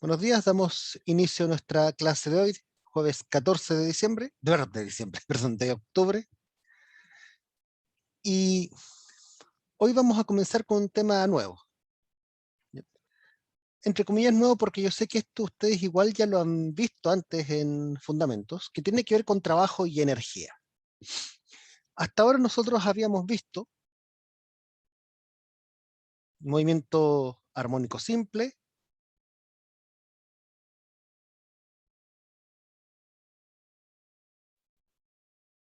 Buenos días, damos inicio a nuestra clase de hoy, jueves 14 de diciembre, perdón, de octubre. Y hoy vamos a comenzar con un tema nuevo. Entre comillas nuevo porque yo sé que esto ustedes igual ya lo han visto antes en Fundamentos, que tiene que ver con trabajo y energía. Hasta ahora nosotros habíamos visto movimiento armónico simple,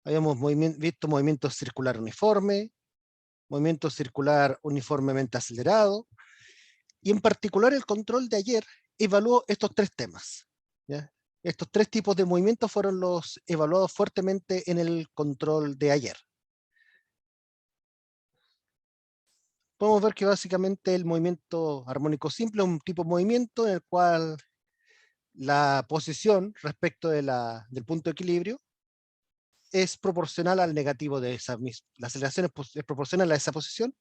habíamos visto movimiento circular uniforme, movimiento circular uniformemente acelerado, y en particular el control de ayer evaluó estos tres temas, ¿ya? Estos tres tipos de movimientos fueron los evaluados fuertemente en el control de ayer. Podemos ver que básicamente el movimiento armónico simple es un tipo de movimiento en el cual la posición respecto de del punto de equilibrio es proporcional al negativo de esa misma. La aceleración es proporcional a esa posición.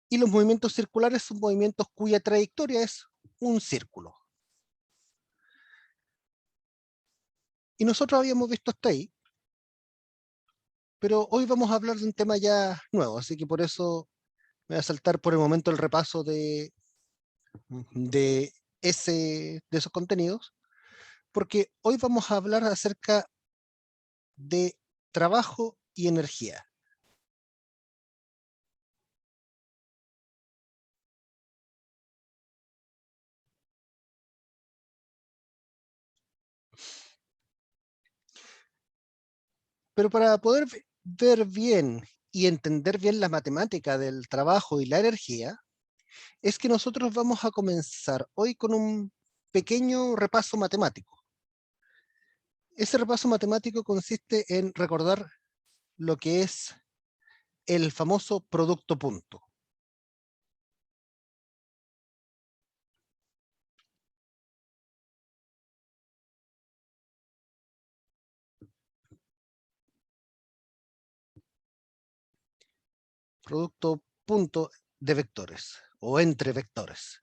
Y los movimientos circulares son movimientos cuya trayectoria es un círculo. Y nosotros habíamos visto hasta ahí, pero hoy vamos a hablar de un tema ya nuevo, así que por eso me voy a saltar por el momento el repaso de esos contenidos, porque hoy vamos a hablar acerca de trabajo y energía. Pero para poder ver bien y entender bien la matemática del trabajo y la energía, es que nosotros vamos a comenzar hoy con un pequeño repaso matemático. Ese repaso matemático consiste en recordar lo que es el famoso producto punto. Producto punto de vectores o entre vectores.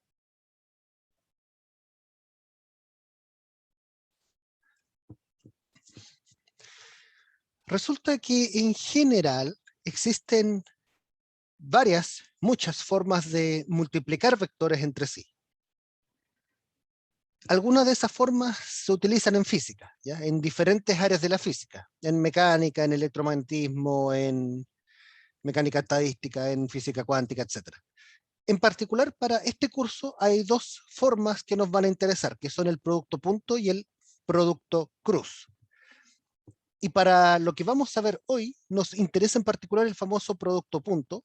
Resulta que en general existen muchas formas de multiplicar vectores entre sí. Algunas de esas formas se utilizan en física, ¿ya? En diferentes áreas de la física, en mecánica, en electromagnetismo, en mecánica estadística, en física cuántica, etc. En particular, para este curso hay dos formas que nos van a interesar, que son el producto punto y el producto cruz. Y para lo que vamos a ver hoy, nos interesa en particular el famoso producto punto,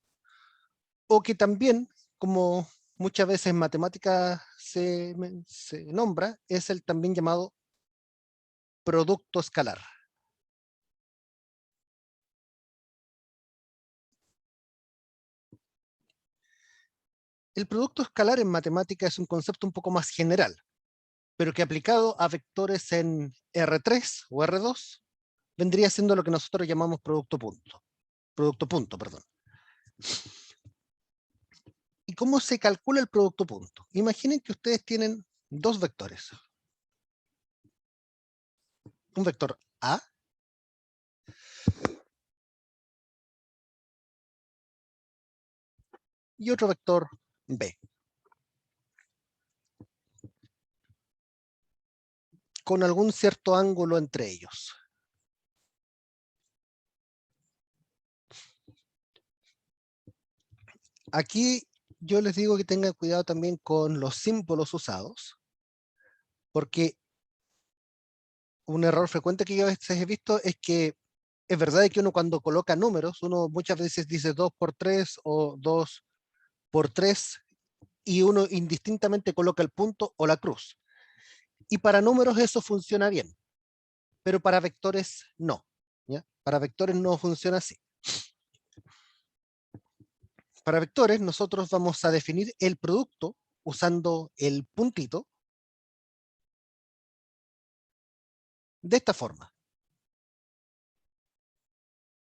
o que también, como muchas veces en matemáticas se nombra, es el también llamado producto escalar. El producto escalar en matemática es un concepto un poco más general, pero que aplicado a vectores en R3 o R2, vendría siendo lo que nosotros llamamos producto punto. Producto punto, perdón. ¿Y cómo se calcula el producto punto? Imaginen que ustedes tienen dos vectores. Un vector A y otro vector B, con algún cierto ángulo entre ellos. Aquí yo les digo que tengan cuidado también con los símbolos usados, porque un error frecuente que yo a veces he visto es que es verdad que uno cuando coloca números, uno muchas veces dice 2 por 3 o 2 por 3 y uno indistintamente coloca el punto o la cruz. Y para números eso funciona bien, pero para vectores no, ¿ya? Para vectores no funciona así. Para vectores nosotros vamos a definir el producto usando el puntito de esta forma.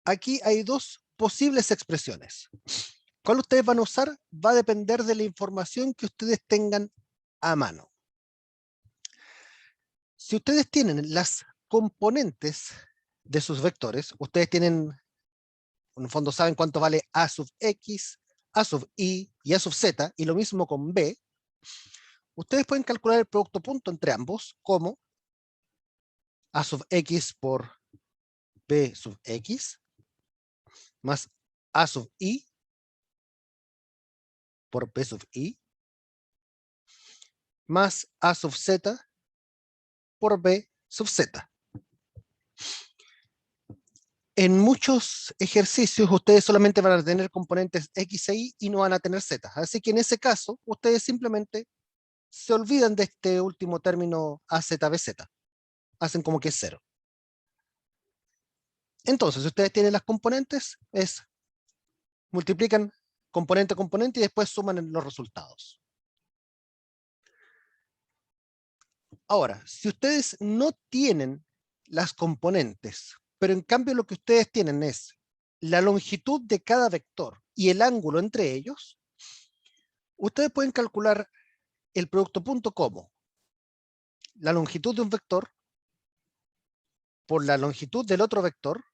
Aquí hay dos posibles expresiones. ¿Cuál ustedes van a usar? Va a depender de la información que ustedes tengan a mano. Si ustedes tienen las componentes de sus vectores, ustedes tienen, en el fondo saben cuánto vale a sub x, a sub y a sub z, y lo mismo con b, ustedes pueden calcular el producto punto entre ambos como a sub x por b sub x más a sub y por b sub y más a sub z por b sub z. En muchos ejercicios ustedes solamente van a tener componentes x e y no van a tener z. Así que en ese caso, ustedes simplemente se olvidan de este último término AZBZ. Hacen como que es cero. Entonces, si ustedes tienen las componentes, multiplican componente a componente y después suman los resultados. Ahora, si ustedes no tienen las componentes, pero en cambio lo que ustedes tienen es la longitud de cada vector y el ángulo entre ellos, ustedes pueden calcular el producto punto como la longitud de un vector por la longitud del otro vector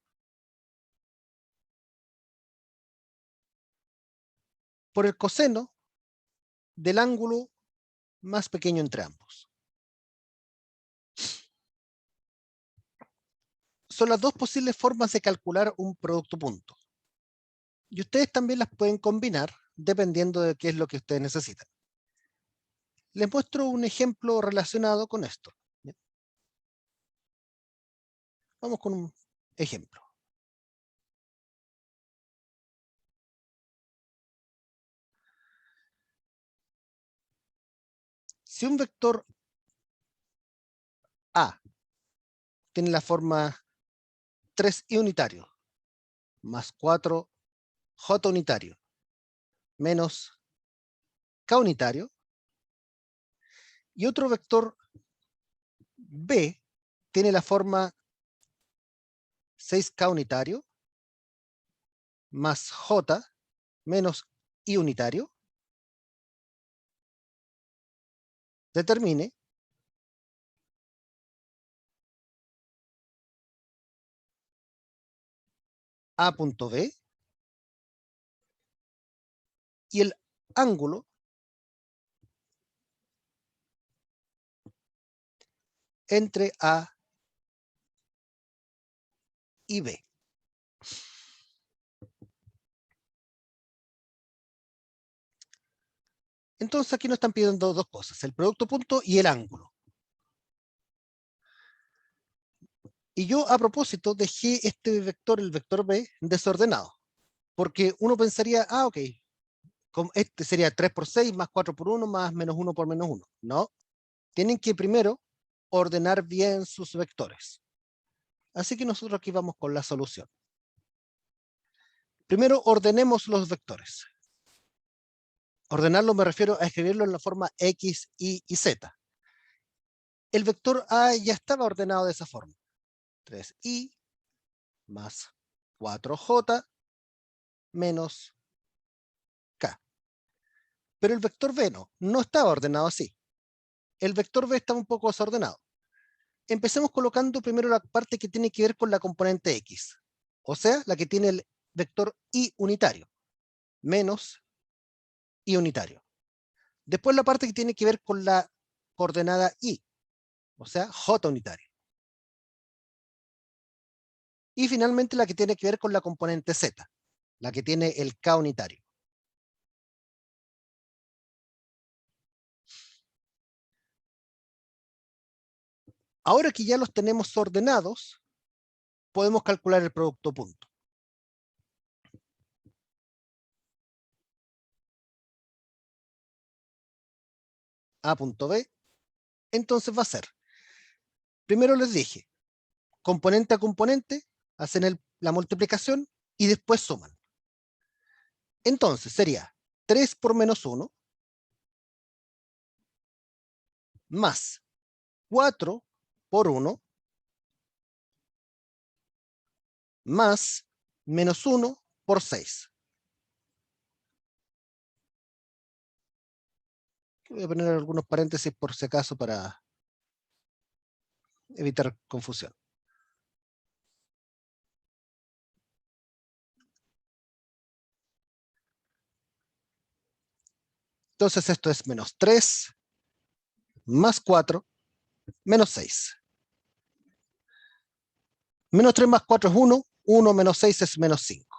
por el coseno del ángulo más pequeño entre ambos. Son las dos posibles formas de calcular un producto punto. Y ustedes también las pueden combinar dependiendo de qué es lo que ustedes necesitan. Les muestro un ejemplo relacionado con esto. Vamos con un ejemplo. Si un vector A tiene la forma 3i unitario más 4j unitario menos k unitario, y otro vector B tiene la forma 6k unitario más j menos i unitario, determine A punto B y el ángulo entre A y B. Entonces aquí nos están pidiendo dos cosas, el producto punto y el ángulo. Y yo a propósito dejé este vector, el vector B, desordenado, porque uno pensaría, ok, este sería 3 por 6 más 4 por 1 más menos 1 por menos 1. No, tienen que primero ordenar bien sus vectores. Así que nosotros aquí vamos con la solución. Primero ordenemos los vectores. Ordenarlo me refiero a escribirlo en la forma X, Y y Z. El vector A ya estaba ordenado de esa forma. 3i más 4j menos k. Pero el vector B no estaba ordenado así. El vector B estaba un poco desordenado. Empecemos colocando primero la parte que tiene que ver con la componente X. O sea, la que tiene el vector Y unitario menos Y unitario. Después la parte que tiene que ver con la coordenada Y, o sea, J unitario. Y finalmente la que tiene que ver con la componente Z, la que tiene el K unitario. Ahora que ya los tenemos ordenados, podemos calcular el producto punto. A punto B, entonces va a ser, primero les dije, componente a componente, hacen la multiplicación y después suman. Entonces sería 3 por menos 1 más 4 por 1 más menos 1 por 6. Voy a poner algunos paréntesis por si acaso para evitar confusión. Entonces esto es menos 3 más 4 menos 6. Menos 3 más 4 es 1, 1 menos 6 es menos 5.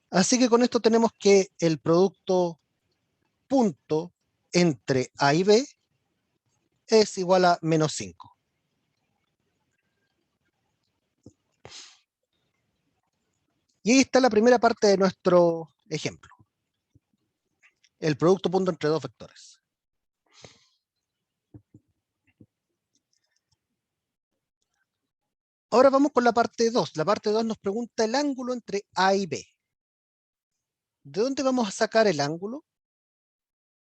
Así que con esto tenemos que el producto punto entre A y B es igual a menos 5. Y ahí está la primera parte de nuestro ejemplo. El producto punto entre dos vectores. Ahora vamos con la parte 2. La parte 2 nos pregunta el ángulo entre A y B. ¿De dónde vamos a sacar el ángulo?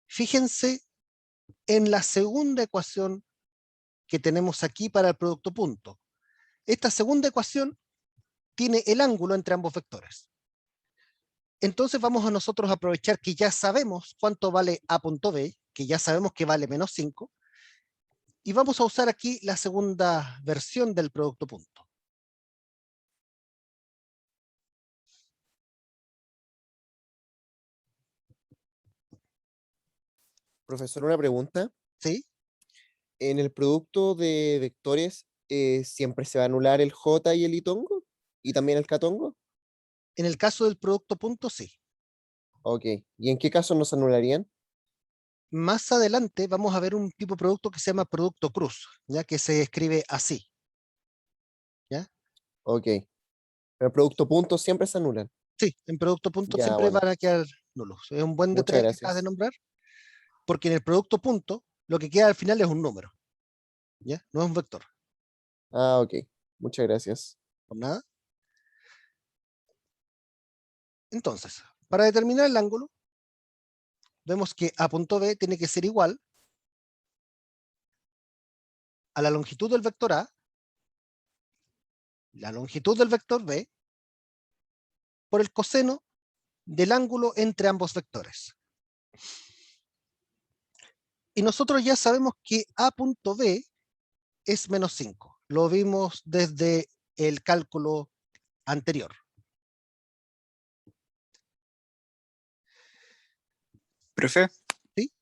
Fíjense en la segunda ecuación que tenemos aquí para el producto punto. Esta segunda ecuación tiene el ángulo entre ambos vectores. Entonces vamos a nosotros aprovechar que ya sabemos cuánto vale A punto B, que ya sabemos que vale menos 5, y vamos a usar aquí la segunda versión del producto punto. Profesor, una pregunta. ¿Sí? En el producto de vectores, ¿siempre se va a anular el J y el itongo? ¿Y también el catongo? En el caso del producto punto, sí. Ok. ¿Y en qué caso no se anularían? Más adelante vamos a ver un tipo de producto que se llama producto cruz, ya que se escribe así. ¿Ya? Ok. Pero el producto punto siempre se anulan. Sí, en producto punto Ya, siempre bueno. van a quedar nulos. Es un buen Muchas detalle que acabas de gracias. nombrar, porque en el producto punto lo que queda al final es un número, ¿ya? No es un vector. Ah, ok. Muchas gracias. Por nada. Entonces, para determinar el ángulo, vemos que A punto B tiene que ser igual a la longitud del vector A, la longitud del vector B, por el coseno del ángulo entre ambos vectores. Y nosotros ya sabemos que A punto B es menos 5. Lo vimos desde el cálculo anterior. Profe, ¿Sí?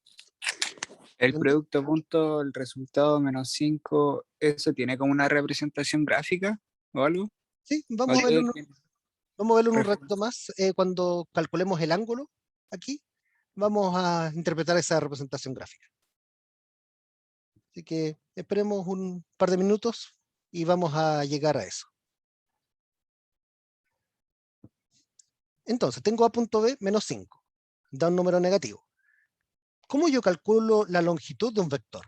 el producto punto, el resultado menos 5, ¿eso tiene como una representación gráfica o algo? Sí, ¿O tiene que vamos a verlo en un ratito referencia? más. Cuando calculemos el ángulo aquí, vamos a interpretar esa representación gráfica. Así que esperemos un par de minutos y vamos a llegar a eso. Entonces, tengo A punto B menos 5. Da un número negativo. ¿Cómo yo calculo la longitud de un vector?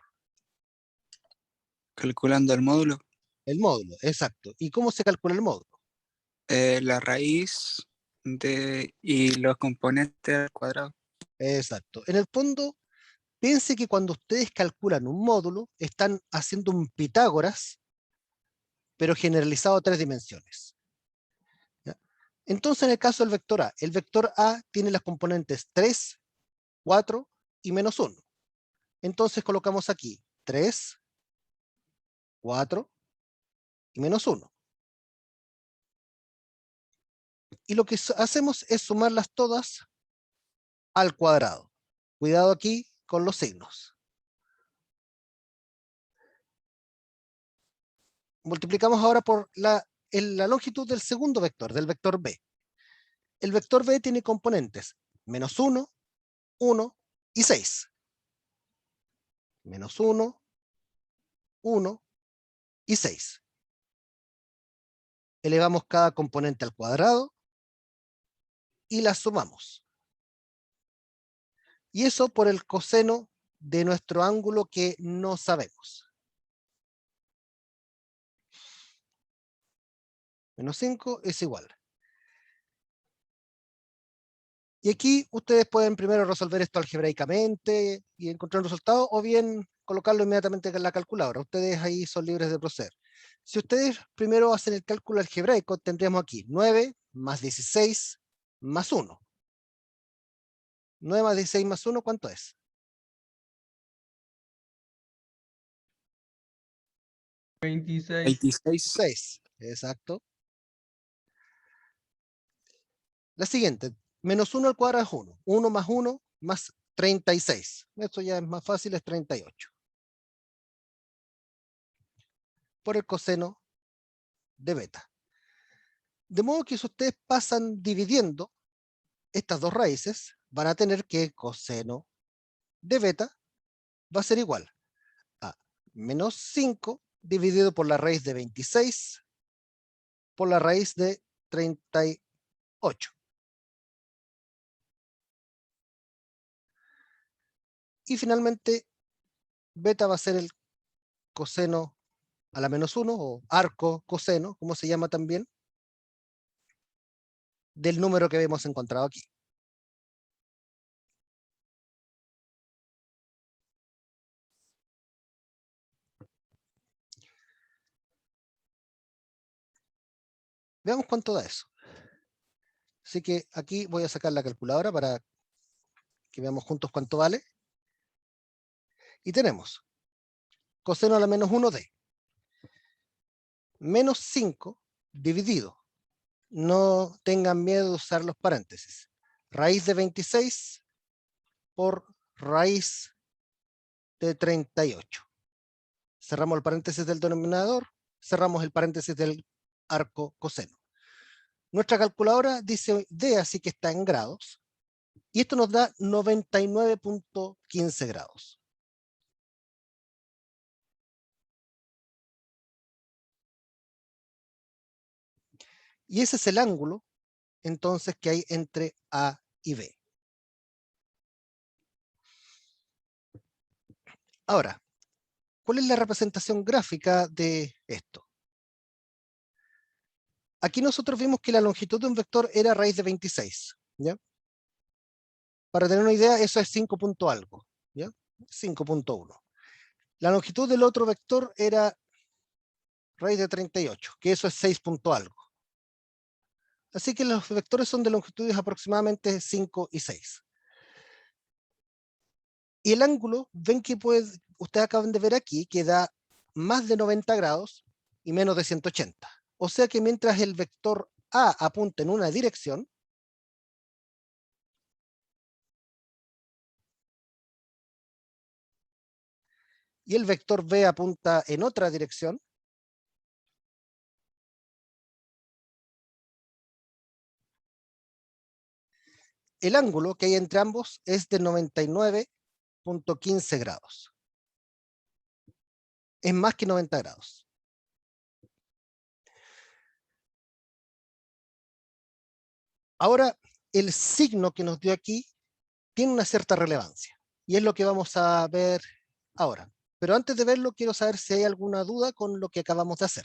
Calculando el módulo, El módulo, exacto. ¿Y cómo se calcula el módulo? la raíz y los componentes al cuadrado. Exacto. En el fondo, piense que cuando ustedes calculan un módulo, están haciendo un Pitágoras, pero generalizado a 3 dimensiones. ¿Ya? Entonces, en el caso del vector A, el vector A tiene las componentes 3, 4 y menos 1. Entonces colocamos aquí 3, 4 y menos 1. Y lo que hacemos es sumarlas todas al cuadrado. Cuidado aquí con los signos. Multiplicamos ahora por la longitud del segundo vector, del vector B. El vector B tiene componentes menos 1, 1 y 6. Menos 1, 1 y 6. Elevamos cada componente al cuadrado y las sumamos. Y eso por el coseno de nuestro ángulo que no sabemos. Menos 5 es igual. Y aquí ustedes pueden primero resolver esto algebraicamente y encontrar un resultado, o bien colocarlo inmediatamente en la calculadora. Ustedes ahí son libres de proceder. Si ustedes primero hacen el cálculo algebraico, tendríamos aquí 9 más 16 más 1. 9 más 16 más 1, ¿cuánto es? 26. 26. 6, exacto. La siguiente, menos 1 al cuadrado es 1. 1 más 1 más 36. Esto ya es más fácil, es 38. Por el coseno de beta. De modo que si ustedes pasan dividiendo estas dos raíces, van a tener que coseno de beta va a ser igual a menos 5 dividido por la raíz de 26 por la raíz de 38. Y finalmente, beta va a ser el coseno a la menos 1, o arco coseno, como se llama también, del número que hemos encontrado aquí. Veamos cuánto da eso. Así que aquí voy a sacar la calculadora para que veamos juntos cuánto vale. Y tenemos coseno a la menos 1 de menos 5 dividido. No tengan miedo de usar los paréntesis. Raíz de 26 por raíz de 38. Cerramos el paréntesis del denominador, cerramos el paréntesis del arco coseno. Nuestra calculadora dice D, así que está en grados, y esto nos da 99.15 grados. Y ese es el ángulo, entonces, que hay entre A y B. Ahora, ¿cuál es la representación gráfica de esto? Aquí nosotros vimos que la longitud de un vector era raíz de 26, ¿ya? Para tener una idea, eso es 5 punto algo, ¿ya? 5.1. La longitud del otro vector era raíz de 38, que eso es 6 punto algo. Así que los vectores son de longitudes aproximadamente 5 y 6. Y el ángulo, ven que ustedes acaban de ver aquí, que da más de 90 grados y menos de 180. O sea que mientras el vector A apunta en una dirección, y el vector B apunta en otra dirección, el ángulo que hay entre ambos es de 99.15 grados. Es más que 90 grados. Ahora, el signo que nos dio aquí tiene una cierta relevancia, y es lo que vamos a ver ahora. Pero antes de verlo, quiero saber si hay alguna duda con lo que acabamos de hacer.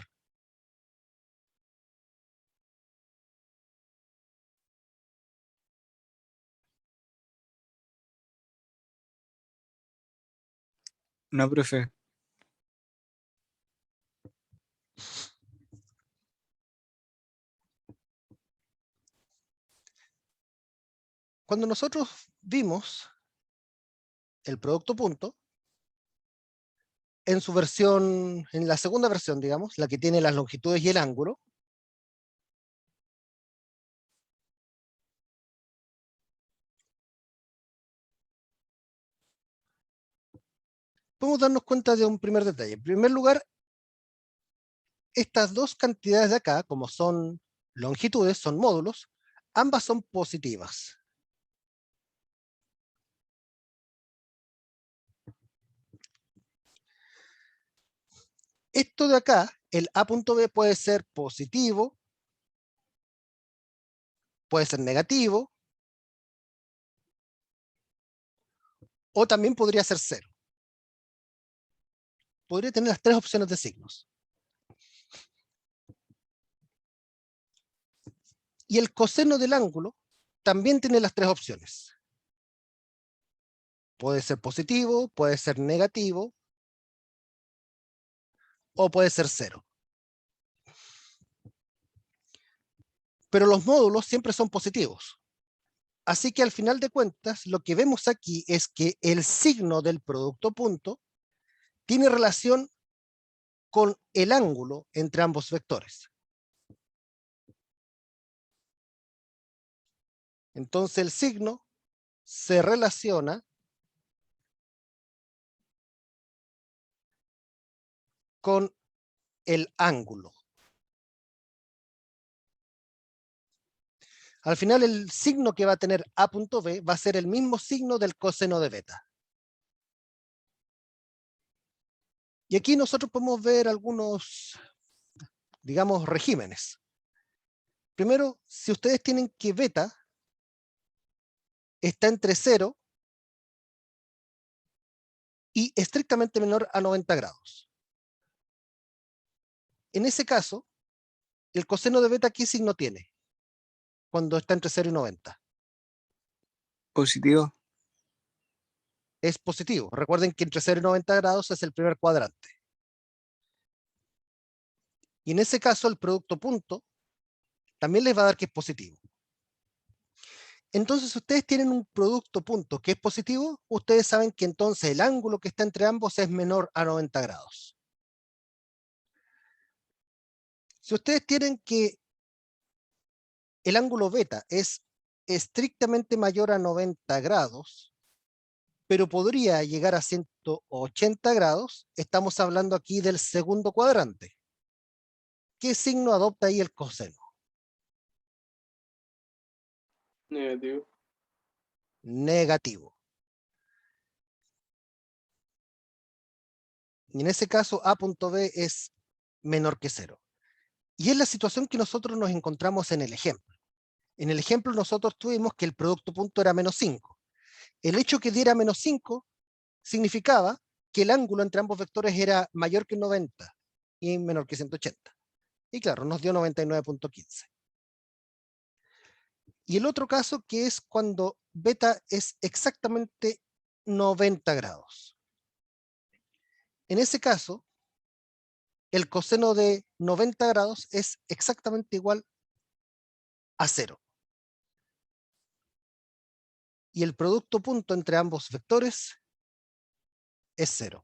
No, profe. Cuando nosotros vimos el producto punto, en su versión, en la segunda versión, digamos, la que tiene las longitudes y el ángulo, podemos darnos cuenta de un primer detalle. En primer lugar, estas dos cantidades de acá, como son longitudes, son módulos, ambas son positivas. Esto de acá, el A.B puede ser positivo, puede ser negativo, o también podría ser cero. Podría tener las tres opciones de signos. Y el coseno del ángulo también tiene las tres opciones. Puede ser positivo, puede ser negativo, o puede ser cero. Pero los módulos siempre son positivos. Así que al final de cuentas, lo que vemos aquí es que el signo del producto punto tiene relación con el ángulo entre ambos vectores. Entonces el signo se relaciona con el ángulo. Al final el signo que va a tener A punto B va a ser el mismo signo del coseno de beta. Y aquí nosotros podemos ver algunos, digamos, regímenes. Primero, si ustedes tienen que beta está entre 0 y estrictamente menor a 90 grados. En ese caso, el coseno de beta, ¿qué signo tiene? Cuando está entre 0 y 90. Positivo. Es positivo. Recuerden que entre 0 y 90 grados es el primer cuadrante. Y en ese caso, el producto punto también les va a dar que es positivo. Entonces, si ustedes tienen un producto punto que es positivo, ustedes saben que entonces el ángulo que está entre ambos es menor a 90 grados. Si ustedes tienen que el ángulo beta es estrictamente mayor a 90 grados, pero podría llegar a 180 grados, estamos hablando aquí del segundo cuadrante. ¿Qué signo adopta ahí el coseno? Negativo. Negativo. Y en ese caso, A punto B es menor que 0. Y es la situación que nosotros nos encontramos en el ejemplo. En el ejemplo nosotros tuvimos que el producto punto era menos 5. El hecho que diera menos 5 significaba que el ángulo entre ambos vectores era mayor que 90 y menor que 180. Y claro, nos dio 99.15. Y el otro caso que es cuando beta es exactamente 90 grados. En ese caso, el coseno de 90 grados es exactamente igual a 0. Y el producto punto entre ambos vectores es 0.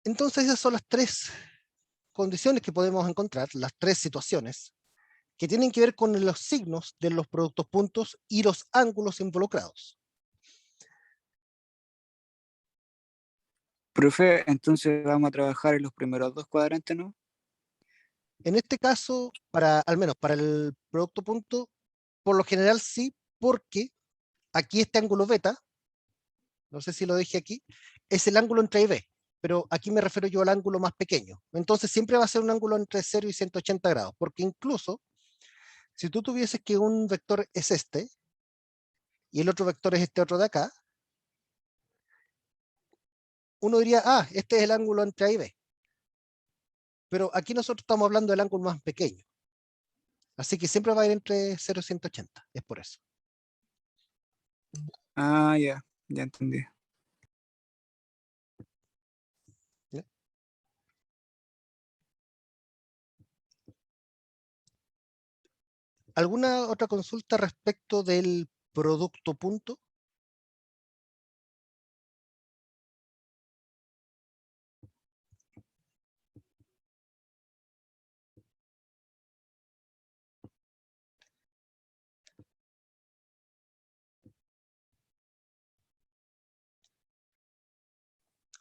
Entonces esas son las tres condiciones que podemos encontrar, las tres situaciones, que tienen que ver con los signos de los productos puntos y los ángulos involucrados. Profe, entonces vamos a trabajar en los primeros dos cuadrantes, ¿no? En este caso, al menos para el producto punto, por lo general sí, porque aquí este ángulo beta, no sé si lo dije aquí, es el ángulo entre A y B, pero aquí me refiero yo al ángulo más pequeño. Entonces siempre va a ser un ángulo entre 0 y 180 grados, porque incluso si tú tuvieses que un vector es este, y el otro vector es este otro de acá, uno diría, ah, este es el ángulo entre A y B. Pero aquí nosotros estamos hablando del ángulo más pequeño. Así que siempre va a ir entre 0 y 180, es por eso. Ah, ya entendí. ¿Ya? ¿Alguna otra consulta respecto del producto punto?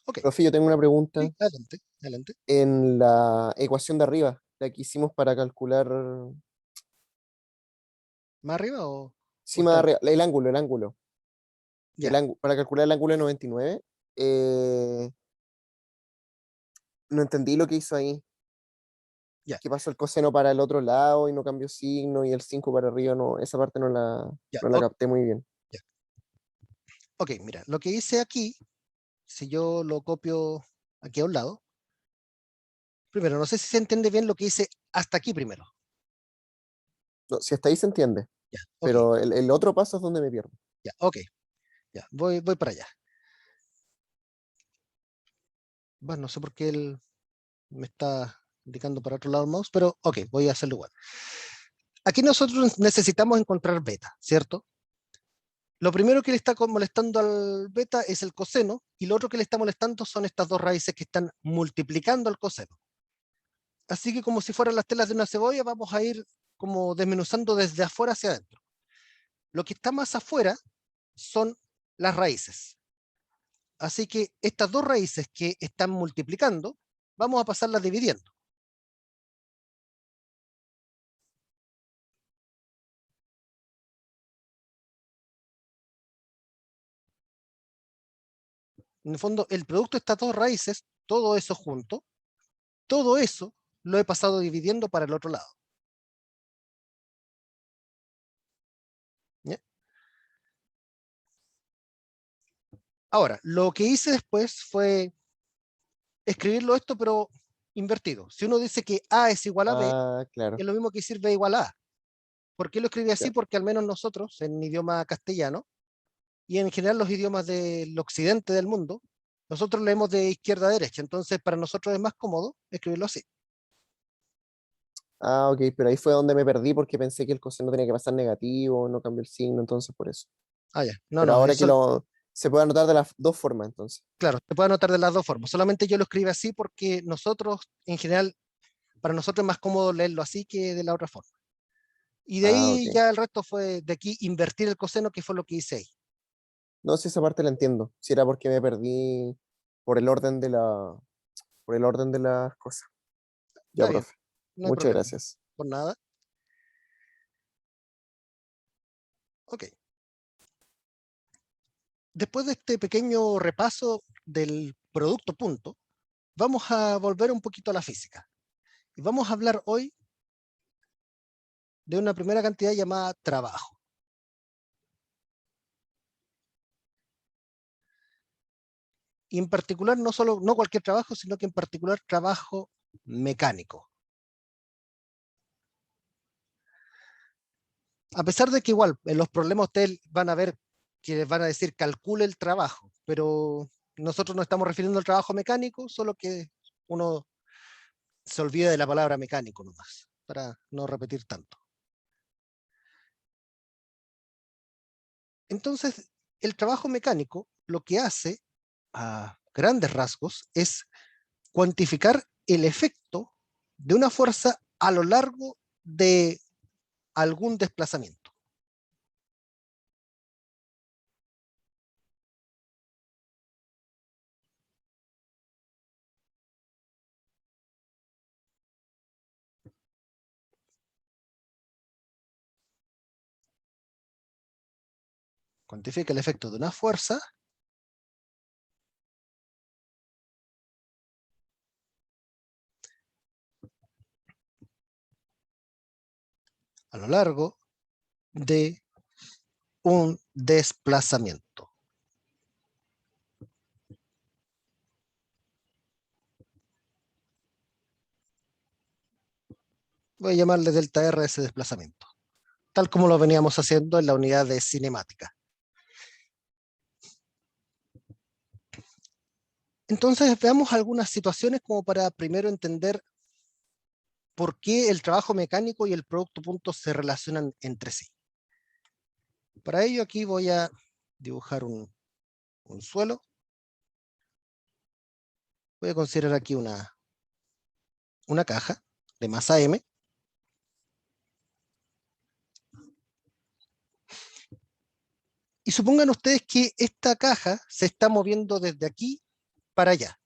Ok, Profe, yo tengo una pregunta. sí, adelante, adelante. En la ecuación de arriba, la que hicimos para calcular, ¿Más arriba o sí, más está? arriba, el ángulo, el ángulo. Ya, Para calcular el ángulo de 99, no entendí lo que hizo ahí. ya, ¿Qué pasó el coseno para el otro lado y no cambió signo y el 5 para arriba? No, esa parte ya, no la capté muy bien. ya. Ok, mira, lo que hice aquí, si yo lo copio aquí a un lado, primero, no sé si se entiende bien lo que hice hasta aquí primero. No, si hasta ahí se entiende, Ya, ok, pero el otro paso es donde me pierdo. ya, ok, ya, voy para allá. Bueno, no sé por qué él me está indicando para otro lado el mouse, pero ok, voy a hacerlo igual. Aquí nosotros necesitamos encontrar beta, ¿cierto? Lo primero que le está molestando al beta es el coseno, y lo otro que le está molestando son estas dos raíces que están multiplicando al coseno. Así que como si fueran las telas de una cebolla, vamos a ir como desmenuzando desde afuera hacia adentro. Lo que está más afuera son las raíces. Así que estas dos raíces que están multiplicando, vamos a pasarlas dividiendo. En el fondo, el producto de estas dos raíces, todo eso junto, todo eso lo he pasado dividiendo para el otro lado. ¿Ya? Ahora, lo que hice después fue escribirlo esto, pero invertido. Si uno dice que A es igual a B, Ah, claro. es lo mismo que decir B igual a A. ¿Por qué lo escribí así? Ya. Porque al menos nosotros, en idioma castellano, y en general los idiomas del occidente del mundo, nosotros leemos de izquierda a derecha, entonces para nosotros es más cómodo escribirlo así. Ah, ok, pero ahí fue donde me perdí porque pensé que el coseno tenía que pasar negativo, no cambió el signo, entonces por eso. Ah, ya. No, Pero no, ahora que eso, lo se puede anotar de las dos formas, entonces. claro, se puede anotar de las dos formas. Solamente yo lo escribo así porque nosotros, en general, para nosotros es más cómodo leerlo así que de la otra forma. Y de Ah, ahí ok. ya el resto fue de aquí invertir el coseno, que fue lo que hice ahí. No sé, esa parte la entiendo. Si era porque me perdí por el orden de la, por el orden de las cosas. Ya, Está bien, profe. no hay Muchas problema. gracias. Por nada. Ok. Después de este pequeño repaso del producto punto, vamos a volver un poquito a la física. Y vamos a hablar hoy de una primera cantidad llamada trabajo. Y en particular, no cualquier trabajo, sino que en particular trabajo mecánico. A pesar de que igual en los problemas ustedes van a ver que les van a decir calcule el trabajo, pero nosotros no estamos refiriendo al trabajo mecánico, solo que uno se olvida de la palabra mecánico nomás, para no repetir tanto. Entonces, el trabajo mecánico lo que hace a grandes rasgos es cuantificar el efecto de una fuerza a lo largo de algún desplazamiento. Cuantifica el efecto de una fuerza a lo largo de un desplazamiento. Voy a llamarle delta R a ese desplazamiento, tal como lo veníamos haciendo en la unidad de cinemática. Entonces veamos algunas situaciones como para primero entender por qué el trabajo mecánico y el producto punto se relacionan entre sí. Para ello aquí voy a dibujar un suelo. Voy a considerar aquí una caja de masa M. Y supongan ustedes que esta caja se está moviendo desde aquí para allá.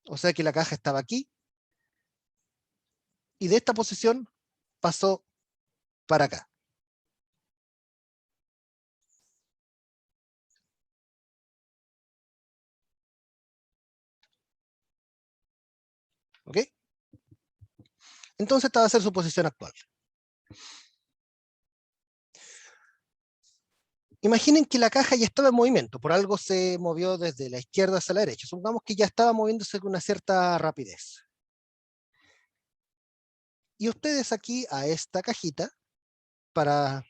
O sea que la caja estaba aquí y de esta posición pasó para acá. ¿Ok? Entonces esta va a ser su posición actual. Imaginen que la caja ya estaba en movimiento, por algo se movió desde la izquierda hacia la derecha. Supongamos que ya estaba moviéndose con una cierta rapidez. Y ustedes aquí a esta cajita, para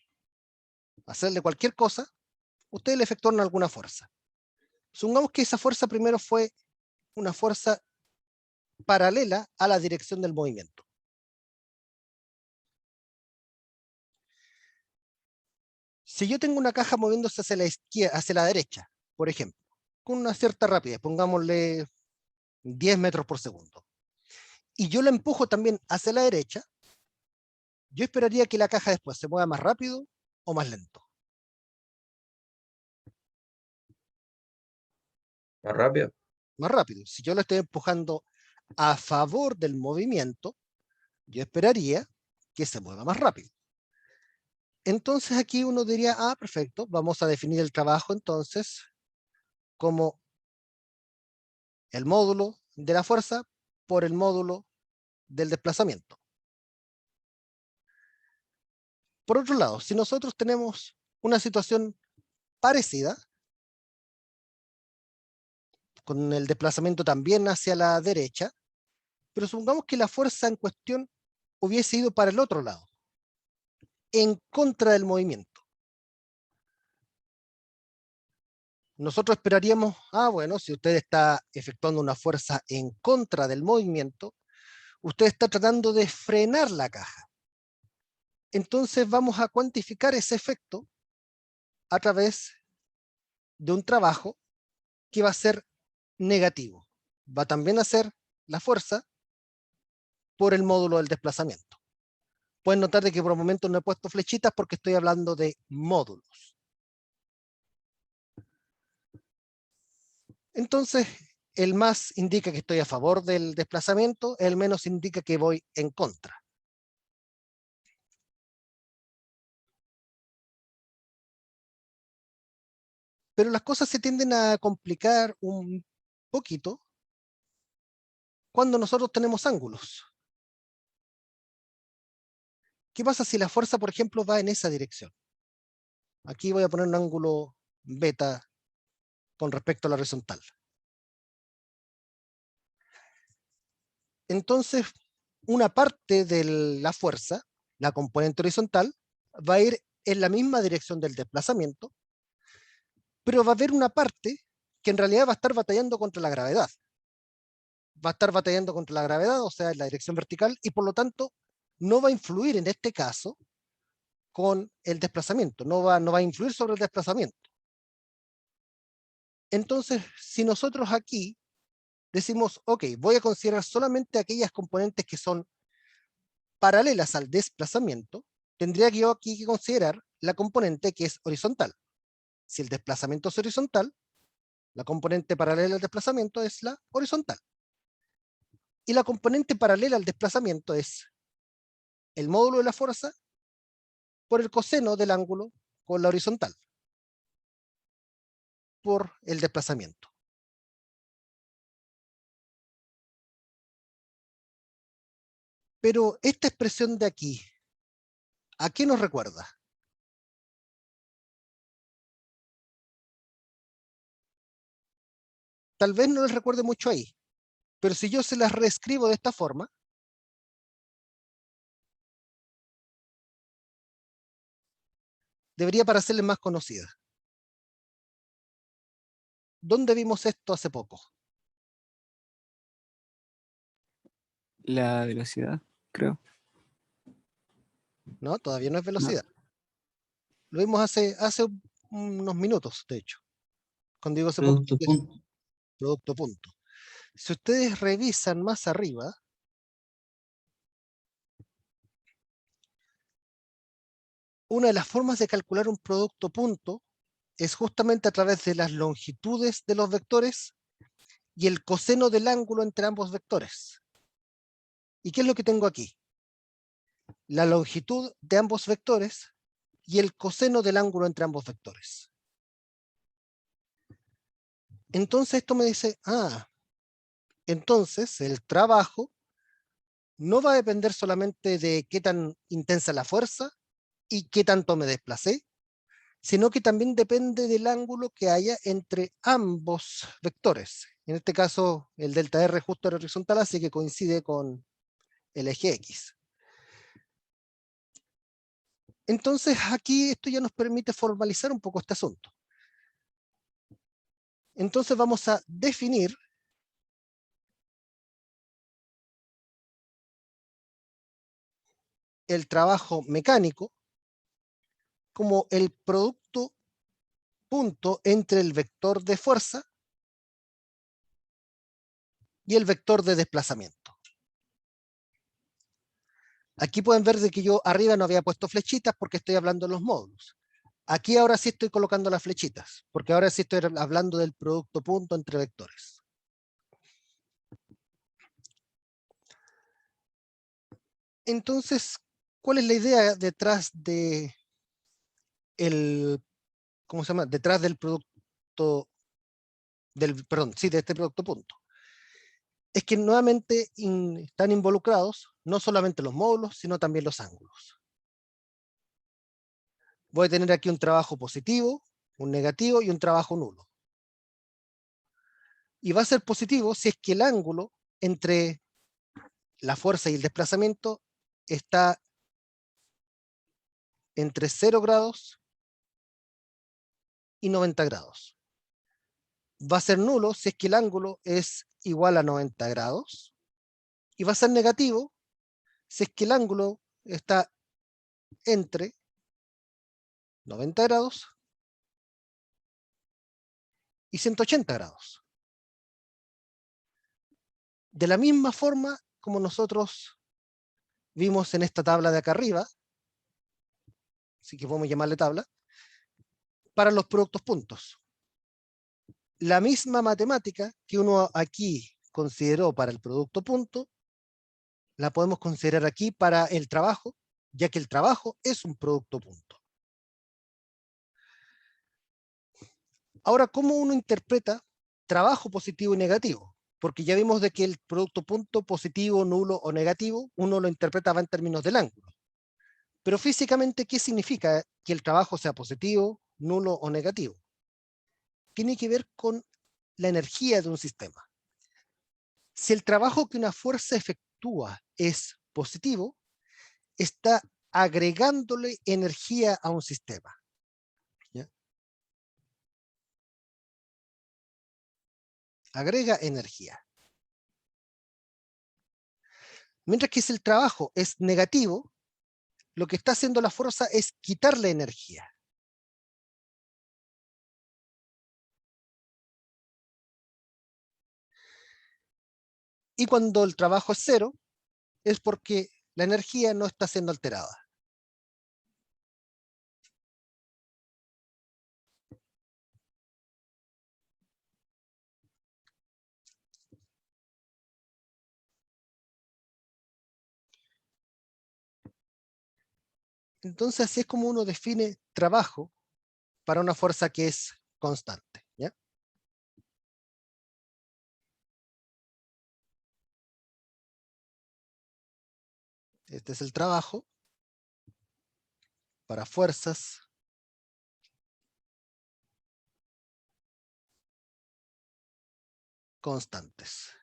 hacerle cualquier cosa, ustedes le efectuaron alguna fuerza. Supongamos que esa fuerza primero fue una fuerza paralela a la dirección del movimiento. Si yo tengo una caja moviéndose hacia la izquierda, hacia la derecha, por ejemplo, con una cierta rapidez, pongámosle 10 metros por segundo, y yo la empujo también hacia la derecha, yo esperaría que la caja después se mueva más rápido o más lento. Más rápido. Más rápido. Si yo la estoy empujando a favor del movimiento, yo esperaría que se mueva más rápido. Entonces aquí uno diría, perfecto, vamos a definir el trabajo entonces como el módulo de la fuerza por el módulo del desplazamiento. Por otro lado, si nosotros tenemos una situación parecida, con el desplazamiento también hacia la derecha, pero supongamos que la fuerza en cuestión hubiese ido para el otro lado, en contra del movimiento. Nosotros esperaríamos, bueno, si usted está efectuando una fuerza en contra del movimiento, usted está tratando de frenar la caja. Entonces vamos a cuantificar ese efecto a través de un trabajo que va a ser negativo. Va también a ser la fuerza por el módulo del desplazamiento. Pueden notar de que por el momento no he puesto flechitas porque estoy hablando de módulos. Entonces, el más indica que estoy a favor del desplazamiento, el menos indica que voy en contra. Pero las cosas se tienden a complicar un poquito cuando nosotros tenemos ángulos. ¿Qué pasa si la fuerza, por ejemplo, va en esa dirección? Aquí voy a poner un ángulo beta con respecto a la horizontal. Entonces, una parte de la fuerza, la componente horizontal, va a ir en la misma dirección del desplazamiento, pero va a haber una parte que en realidad va a estar batallando contra la gravedad. Va a estar batallando contra la gravedad, o sea, en la dirección vertical, y por lo tanto no va a influir en este caso con el desplazamiento, no va a influir sobre el desplazamiento. Entonces, si nosotros aquí decimos, ok, voy a considerar solamente aquellas componentes que son paralelas al desplazamiento, tendría que yo aquí que considerar la componente que es horizontal. Si el desplazamiento es horizontal, la componente paralela al desplazamiento es la horizontal. Y la componente paralela al desplazamiento es el módulo de la fuerza por el coseno del ángulo con la horizontal, por el desplazamiento. Pero esta expresión de aquí, ¿a qué nos recuerda? Tal vez no les recuerde mucho ahí, pero si yo se las reescribo de esta forma, debería parecerles más conocida. ¿Dónde vimos esto hace poco? La velocidad, creo. No, todavía no es No. velocidad. Lo vimos hace unos minutos, de hecho. Cuando digo hace poco, Producto es punto. producto punto. Si ustedes revisan más arriba, una de las formas de calcular un producto punto es justamente a través de las longitudes de los vectores y el coseno del ángulo entre ambos vectores. ¿Y qué es lo que tengo aquí? La longitud de ambos vectores y el coseno del ángulo entre ambos vectores. Entonces esto me dice, entonces el trabajo no va a depender solamente de qué tan intensa la fuerza y qué tanto me desplacé, sino que también depende del ángulo que haya entre ambos vectores. En este caso, el delta R justo era horizontal, así que coincide con el eje X. Entonces, aquí esto ya nos permite formalizar un poco este asunto. Entonces vamos a definir el trabajo mecánico como el producto punto entre el vector de fuerza y el vector de desplazamiento. Aquí pueden ver de que yo arriba no había puesto flechitas porque estoy hablando de los módulos. Aquí ahora sí estoy colocando las flechitas, porque ahora sí estoy hablando del producto punto entre vectores. Entonces, ¿cuál es la idea detrás de ¿cómo se llama? Detrás del producto, perdón, sí, de este producto punto. Es que nuevamente están involucrados no solamente los módulos, sino también los ángulos. Voy a tener aquí un trabajo positivo, un negativo y un trabajo nulo. Y va a ser positivo si es que el ángulo entre la fuerza y el desplazamiento está entre 0 grados y 90 grados. Va a ser nulo si es que el ángulo es igual a 90 grados. Y va a ser negativo si es que el ángulo está entre 90 grados y 180 grados. De la misma forma como nosotros vimos en esta tabla de acá arriba, así que podemos llamarle tabla, para los productos puntos. La misma matemática que uno aquí consideró para el producto punto, la podemos considerar aquí para el trabajo, ya que el trabajo es un producto punto. Ahora, ¿cómo uno interpreta trabajo positivo y negativo? Porque ya vimos de que el producto punto positivo, nulo o negativo, uno lo interpretaba en términos del ángulo. Pero físicamente, ¿qué significa que el trabajo sea positivo, nulo o negativo? Tiene que ver con la energía de un sistema. Si el trabajo que una fuerza efectúa es positivo, está agregándole energía a un sistema. ¿Ya? Agrega energía. Mientras que si el trabajo es negativo, lo que está haciendo la fuerza es quitarle energía. Y cuando el trabajo es 0, es porque la energía no está siendo alterada. Entonces así es como uno define trabajo para una fuerza que es constante. ¿Ya? Este es el trabajo para fuerzas constantes.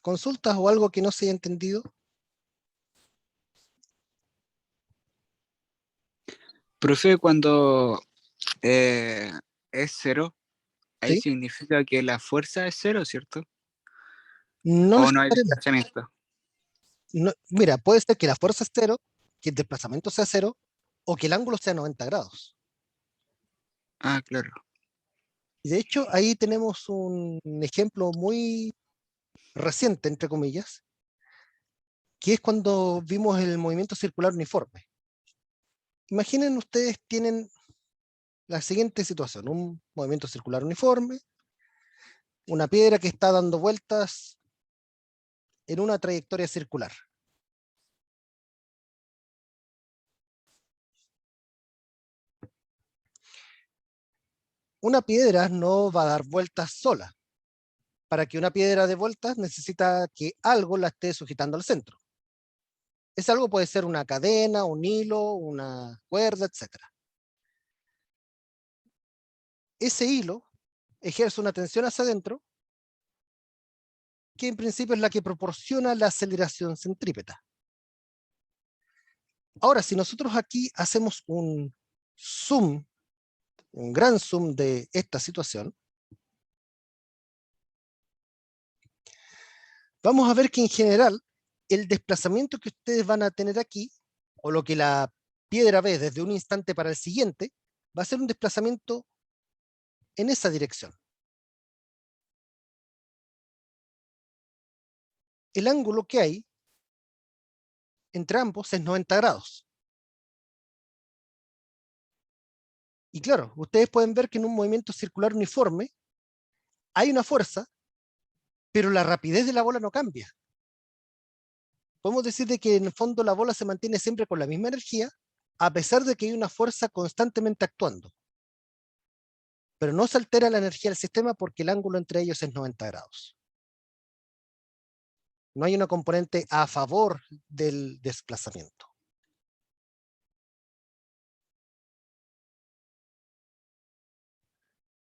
¿Consultas o algo que no se haya entendido? Profe, cuando es 0, ahí ¿Sí? significa que la fuerza es 0, ¿cierto? No O no hay necesariamente. desplazamiento. Mira, puede ser que la fuerza es 0, que el desplazamiento sea 0, o que el ángulo sea 90 grados. Ah, claro. Y de hecho, ahí tenemos un ejemplo muy reciente, entre comillas, que es cuando vimos el movimiento circular uniforme. Imaginen ustedes tienen la siguiente situación, un movimiento circular uniforme, una piedra que está dando vueltas en una trayectoria circular. Una piedra no va a dar vueltas sola. Para que una piedra dé vueltas necesita que algo la esté sujetando al centro. Ese algo puede ser una cadena, un hilo, una cuerda, etc. Ese hilo ejerce una tensión hacia adentro que en principio es la que proporciona la aceleración centrípeta. Ahora, si nosotros aquí hacemos un zoom, un gran zoom de esta situación, vamos a ver que en general el desplazamiento que ustedes van a tener aquí, o lo que la piedra ve desde un instante para el siguiente, va a ser un desplazamiento en esa dirección. El ángulo que hay entre ambos es 90 grados. Y claro, ustedes pueden ver que en un movimiento circular uniforme hay una fuerza, pero la rapidez de la bola no cambia. Podemos decir de que en el fondo la bola se mantiene siempre con la misma energía, a pesar de que hay una fuerza constantemente actuando. Pero no se altera la energía del sistema porque el ángulo entre ellos es 90 grados. No hay una componente a favor del desplazamiento.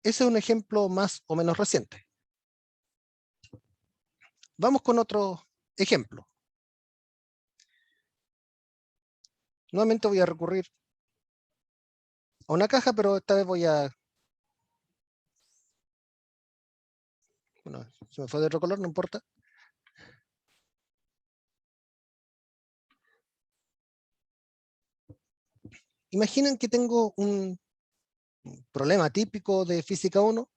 Ese es un ejemplo más o menos reciente. Vamos con otro ejemplo. Nuevamente voy a recurrir a una caja, pero esta vez voy a... Bueno, se me fue de otro color, no importa. Imaginen que tengo un problema típico de física 1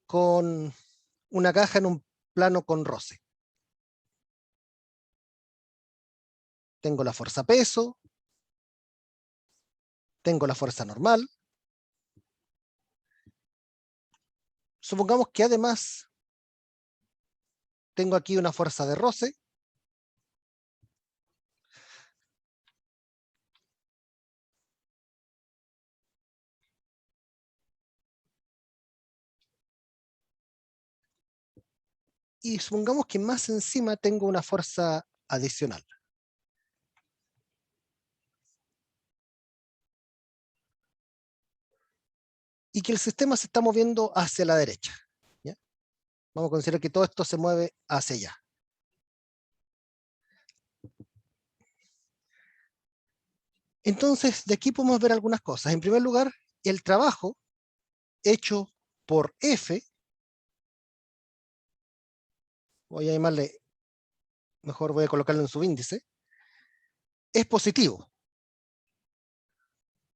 con una caja en un plano con roce. Tengo la fuerza peso, tengo la fuerza normal. Supongamos que además tengo aquí una fuerza de roce. Y supongamos que más encima tengo una fuerza adicional. Y que el sistema se está moviendo hacia la derecha. ¿Ya? Vamos a considerar que todo esto se mueve hacia allá. Entonces, de aquí podemos ver algunas cosas. En primer lugar, el trabajo hecho por F, voy a llamarle, mejor voy a colocarlo en subíndice, es positivo.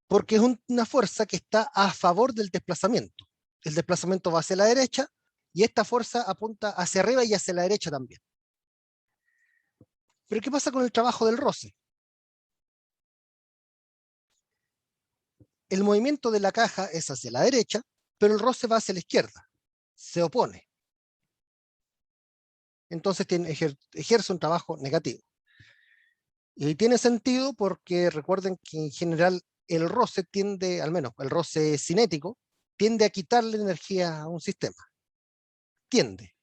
Porque es una fuerza que está a favor del desplazamiento. El desplazamiento va hacia la derecha y esta fuerza apunta hacia arriba y hacia la derecha también. Pero ¿qué pasa con el trabajo del roce? El movimiento de la caja es hacia la derecha, pero el roce va hacia la izquierda. Se opone. Entonces ejerce un trabajo negativo. Y tiene sentido porque recuerden que en general el roce tiende, al menos el roce cinético, tiende a quitarle energía a un sistema. Tiende,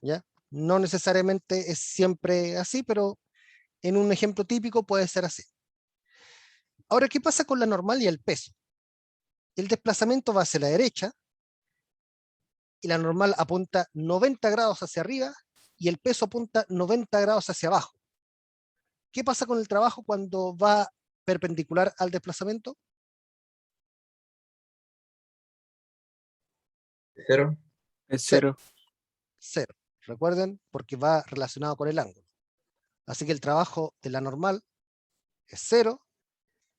¿ya? No necesariamente es siempre así, pero en un ejemplo típico puede ser así. Ahora, ¿qué pasa con la normal y el peso? El desplazamiento va hacia la derecha y la normal apunta 90 grados hacia arriba y el peso apunta 90 grados hacia abajo. ¿Qué pasa con el trabajo cuando va perpendicular al desplazamiento? Cero. Es cero. Cero. Recuerden, porque va relacionado con el ángulo. Así que el trabajo de la normal es cero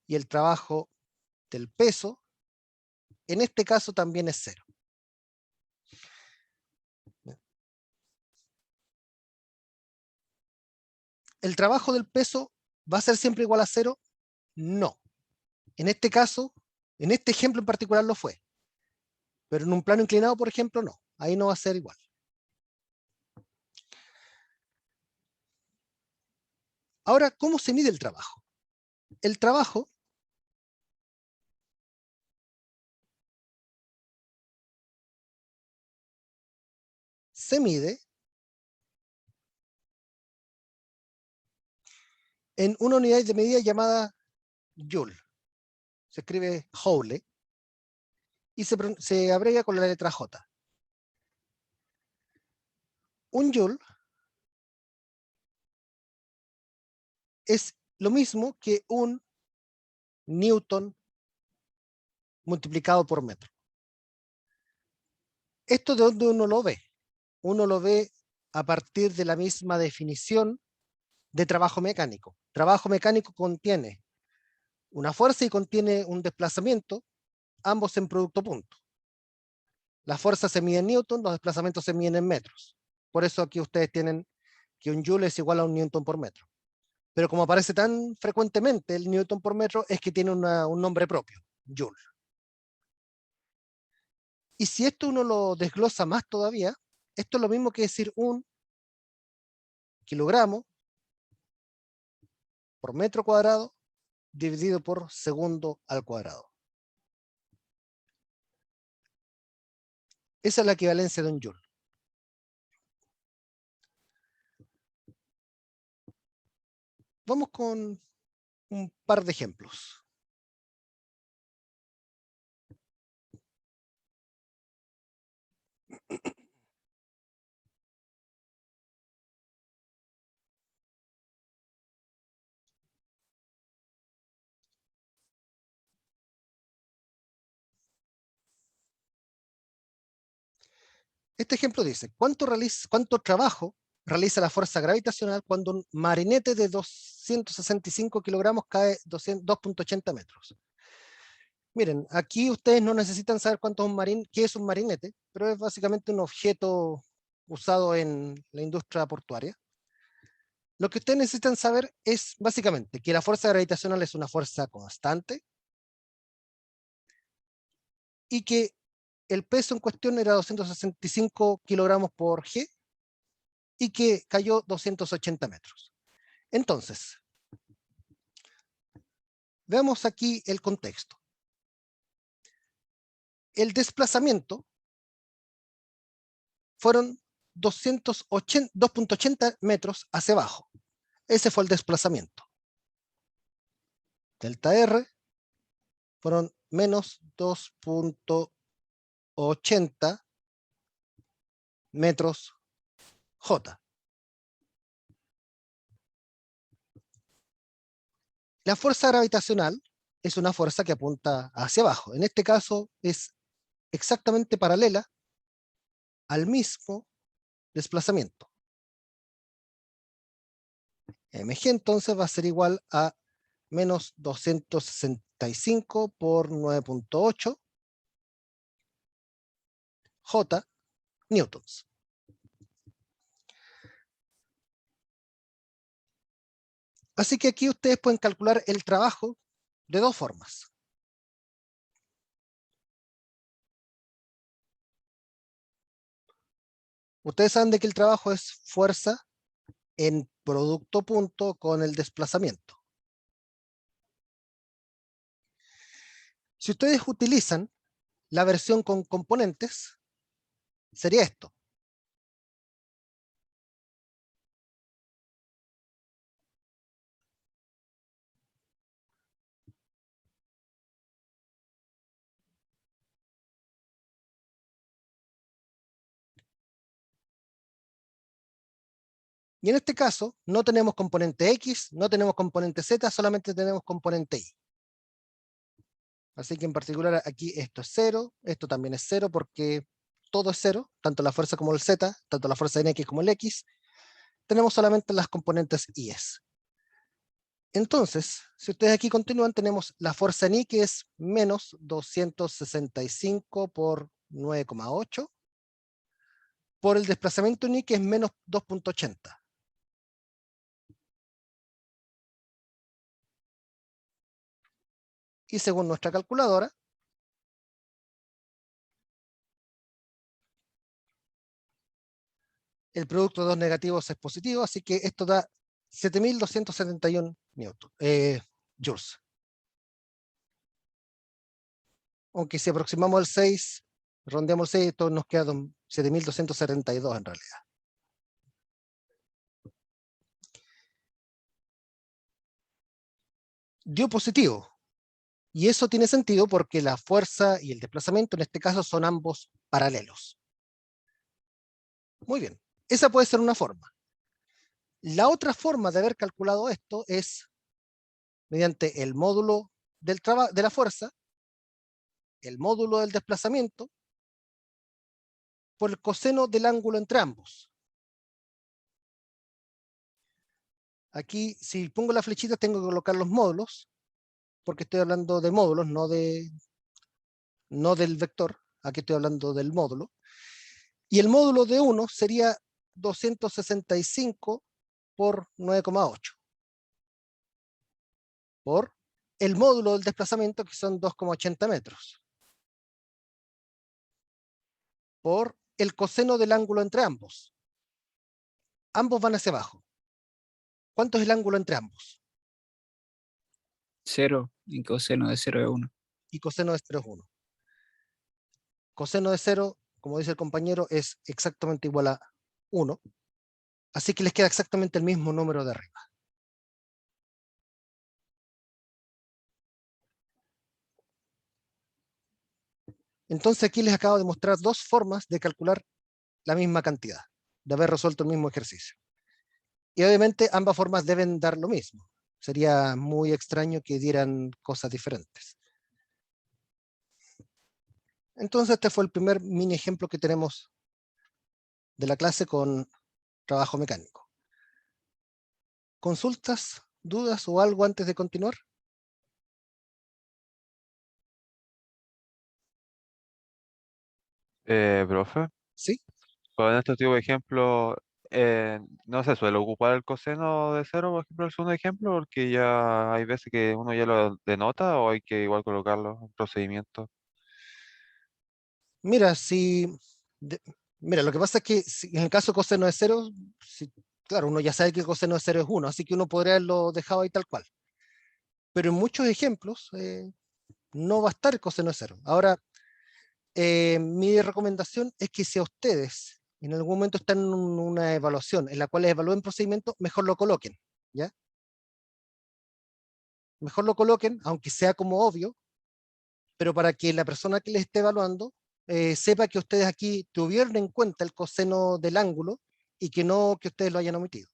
y el trabajo del peso, en este caso, también es cero. ¿El trabajo del peso va a ser siempre igual a cero? No. En este caso, en este ejemplo en particular lo fue. Pero en un plano inclinado, por ejemplo, no. Ahí no va a ser igual. Ahora, ¿cómo se mide el trabajo? El trabajo se mide en una unidad de medida llamada Joule. Se escribe Joule y se abrevia con la letra J. Un Joule es lo mismo que un newton multiplicado por metro. ¿Esto de dónde uno lo ve? Uno lo ve a partir de la misma definición de trabajo mecánico. Trabajo mecánico contiene una fuerza y contiene un desplazamiento, ambos en producto punto. La fuerza se mide en newton, los desplazamientos se miden en metros. Por eso aquí ustedes tienen que un joule es igual a un newton por metro. Pero como aparece tan frecuentemente el newton por metro, es que tiene un nombre propio, joule. Y si esto uno lo desglosa más todavía, esto es lo mismo que decir un kilogramo por metro cuadrado dividido por segundo al cuadrado. Esa es la equivalencia de un joule. Vamos con un par de ejemplos. Este ejemplo dice, ¿cuánto trabajo realiza la fuerza gravitacional cuando un marinete de 265 kilogramos cae 2.80 metros? Miren, aquí ustedes no necesitan saber qué es un marinete, pero es básicamente un objeto usado en la industria portuaria. Lo que ustedes necesitan saber es básicamente que la fuerza gravitacional es una fuerza constante y que el peso en cuestión era 265 kilogramos por G y que cayó 280 metros. Entonces, veamos aquí el contexto. El desplazamiento fueron 2.80 metros hacia abajo. Ese fue el desplazamiento. Delta R fueron menos 2.80 metros J. La fuerza gravitacional es una fuerza que apunta hacia abajo. En este caso es exactamente paralela al mismo desplazamiento. mg entonces va a ser igual a menos 265 por 9.8 J newtons. Así que aquí ustedes pueden calcular el trabajo de dos formas. Ustedes saben de que el trabajo es fuerza en producto punto con el desplazamiento. Si ustedes utilizan la versión con componentes, sería esto. Y en este caso, no tenemos componente X, no tenemos componente Z, solamente tenemos componente Y. Así que en particular aquí esto es 0, esto también es 0 porque todo es 0, tanto la fuerza como el Z, tanto la fuerza en X como el X. Tenemos solamente las componentes Y's. Entonces, si ustedes aquí continúan, tenemos la fuerza en Y que es menos 265 por 9,8 por el desplazamiento en Y que es menos 2.80. Y según nuestra calculadora, el producto de dos negativos es positivo, así que esto da 7.271 joules. Aunque si aproximamos al 6, rondeamos el 6, esto nos queda 7.272 en realidad. Dio positivo. Y eso tiene sentido porque la fuerza y el desplazamiento en este caso son ambos paralelos. Muy bien, esa puede ser una forma. La otra forma de haber calculado esto es mediante el módulo de la fuerza, el módulo del desplazamiento, por el coseno del ángulo entre ambos. Aquí, si pongo la flechita, tengo que colocar los módulos, porque estoy hablando de módulos, no del vector. Aquí estoy hablando del módulo. Y el módulo de 1 sería 265 por 9,8. Por el módulo del desplazamiento, que son 2,80 metros. Por el coseno del ángulo entre ambos. Ambos van hacia abajo. ¿Cuánto es el ángulo entre ambos? 0 y coseno de 0 es 1. Y coseno de 0 es 1. Coseno de 0, como dice el compañero, es exactamente igual a 1. Así que les queda exactamente el mismo número de arriba. Entonces aquí les acabo de mostrar dos formas de calcular la misma cantidad, de haber resuelto el mismo ejercicio. Y obviamente ambas formas deben dar lo mismo. Sería muy extraño que dieran cosas diferentes. Entonces este fue el primer mini ejemplo que tenemos de la clase con trabajo mecánico. ¿Consultas, dudas o algo antes de continuar? Profe, ¿Sí? con este tipo de ejemplo, no se suele ocupar el coseno de 0, por ejemplo, el segundo ejemplo, porque ya hay veces que uno ya lo denota o hay que igual colocarlo en procedimiento. Mira, mira, lo que pasa es que en el caso coseno de 0, claro, uno ya sabe que el coseno de 0 es 1, así que uno podría haberlo dejado ahí tal cual. Pero en muchos ejemplos no va a estar el coseno de 0. Ahora, mi recomendación es que si a ustedes en algún momento están en una evaluación en la cual evalúen procedimiento, mejor lo coloquen, ¿ya? Mejor lo coloquen, aunque sea como obvio, pero para que la persona que les esté evaluando sepa que ustedes aquí tuvieron en cuenta el coseno del ángulo y que no que ustedes lo hayan omitido.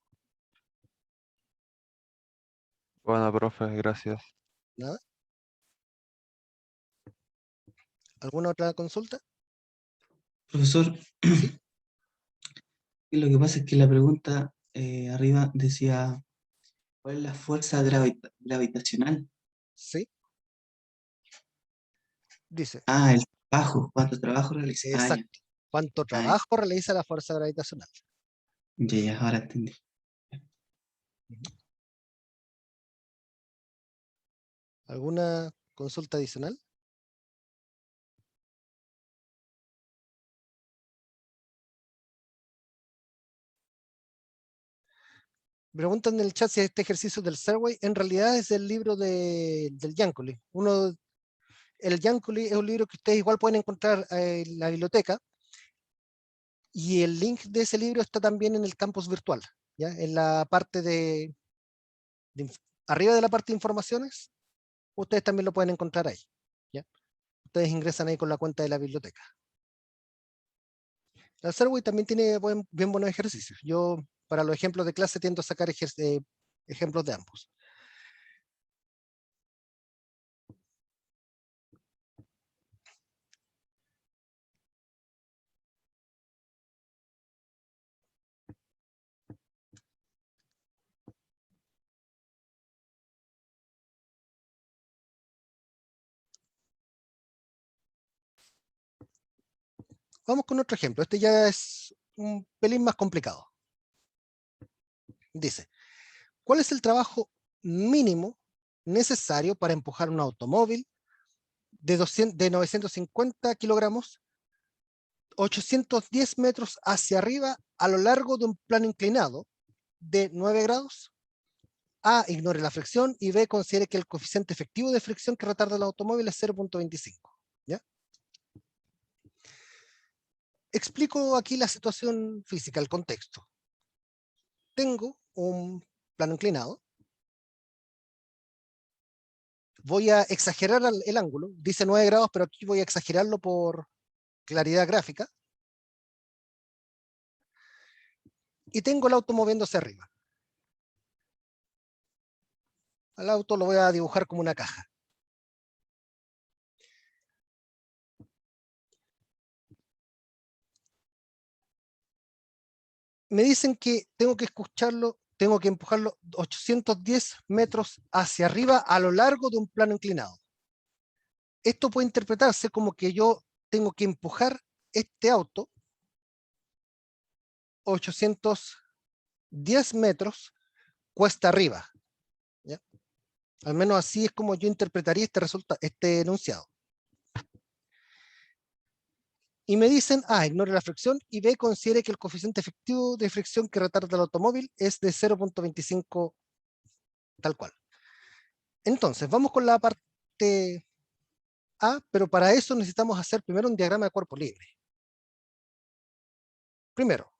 Bueno, profe, gracias. ¿Nada? ¿Alguna otra consulta? Profesor, Sí, lo que pasa es que la pregunta arriba decía, ¿cuál es la fuerza gravitacional? sí. Dice, Ah, el trabajo, ¿cuánto trabajo realiza? Ah, ya, exacto. ¿Cuánto ah, ya, trabajo realiza la fuerza gravitacional? ya, ya, ahora entendí. ¿Alguna consulta adicional? Preguntan en el chat si este ejercicio del Survey en realidad es del libro del Yancoli. El Yancoli es un libro que ustedes igual pueden encontrar en la biblioteca, y el link de ese libro está también en el campus virtual, ¿ya? En la parte arriba de la parte de informaciones, ustedes también lo pueden encontrar ahí, ¿ya? Ustedes ingresan ahí con la cuenta de la biblioteca. El Survey también tiene bien buenos ejercicios. Yo, para los ejemplos de clase, tiendo a sacar ejemplos de ambos. Vamos con otro ejemplo. Este ya es un pelín más complicado. Dice, ¿cuál es el trabajo mínimo necesario para empujar un automóvil de 950 kilogramos, 810 metros hacia arriba a lo largo de un plano inclinado de 9 grados? A, ignore la fricción, y B, considere que el coeficiente efectivo de fricción que retarda el automóvil es 0,25. ¿Ya? Explico aquí la situación física, el contexto. Tengo un plano inclinado. Voy a exagerar el ángulo. Dice 9 grados, pero aquí voy a exagerarlo por claridad gráfica. Y tengo el auto moviéndose arriba. Al auto lo voy a dibujar como una caja. Me dicen que tengo que empujarlo 810 metros hacia arriba a lo largo de un plano inclinado. Esto puede interpretarse como que yo tengo que empujar este auto 810 metros cuesta arriba. ¿Ya? Al menos así es como yo interpretaría este enunciado. Y me dicen, A, ignore la fricción, y B, considere que el coeficiente efectivo de fricción que retarda el automóvil es de 0.25 tal cual. Entonces, vamos con la parte A, pero para eso necesitamos hacer primero un diagrama de cuerpo libre. Primero,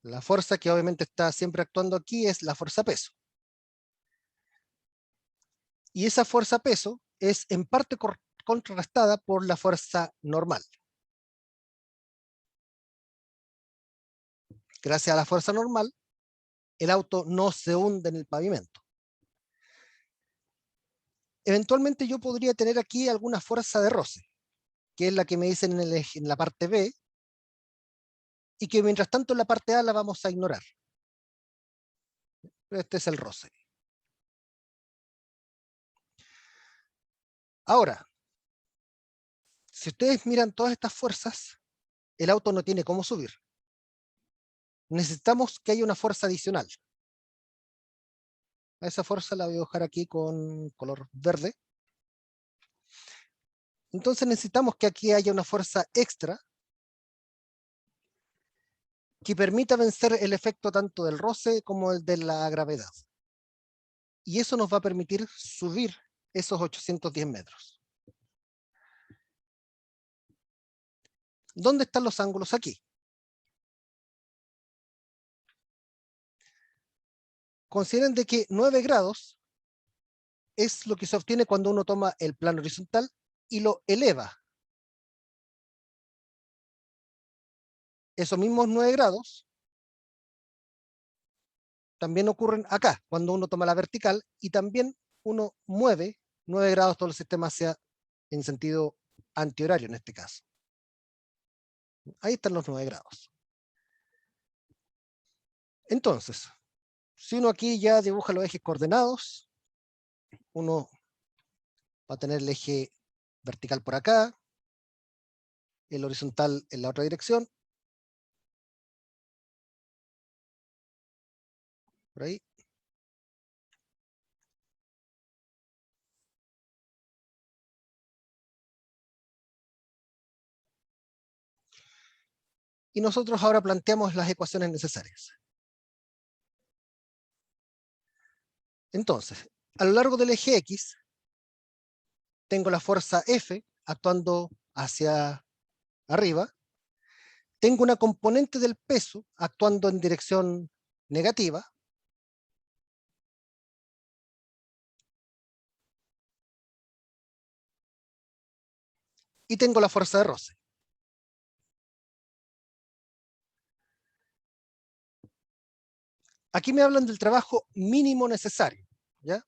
la fuerza que obviamente está siempre actuando aquí es la fuerza peso. Y esa fuerza peso es en parte contrarrestada por la fuerza normal. Gracias a la fuerza normal, el auto no se hunde en el pavimento. Eventualmente yo podría tener aquí alguna fuerza de roce, que es la que me dicen en la parte B, y que mientras tanto en la parte A la vamos a ignorar. Este es el roce. Ahora, si ustedes miran todas estas fuerzas, el auto no tiene cómo subir. Necesitamos que haya una fuerza adicional. A esa fuerza la voy a dibujar aquí con color verde. Entonces necesitamos que aquí haya una fuerza extra que permita vencer el efecto tanto del roce como el de la gravedad. Y eso nos va a permitir subir esos 810 metros. ¿Dónde están los ángulos aquí? Consideren de que 9 grados es lo que se obtiene cuando uno toma el plano horizontal y lo eleva. Esos mismos 9 grados también ocurren acá, cuando uno toma la vertical, y también uno mueve 9 grados todo el sistema hacia en sentido antihorario en este caso. Ahí están los 9 grados. Entonces, si uno aquí ya dibuja los ejes coordenados, uno va a tener el eje vertical por acá, el horizontal en la otra dirección, por ahí. Y nosotros ahora planteamos las ecuaciones necesarias. Entonces, a lo largo del eje X, tengo la fuerza F actuando hacia arriba, tengo una componente del peso actuando en dirección negativa, y tengo la fuerza de roce. Aquí me hablan del trabajo mínimo necesario, ¿ya?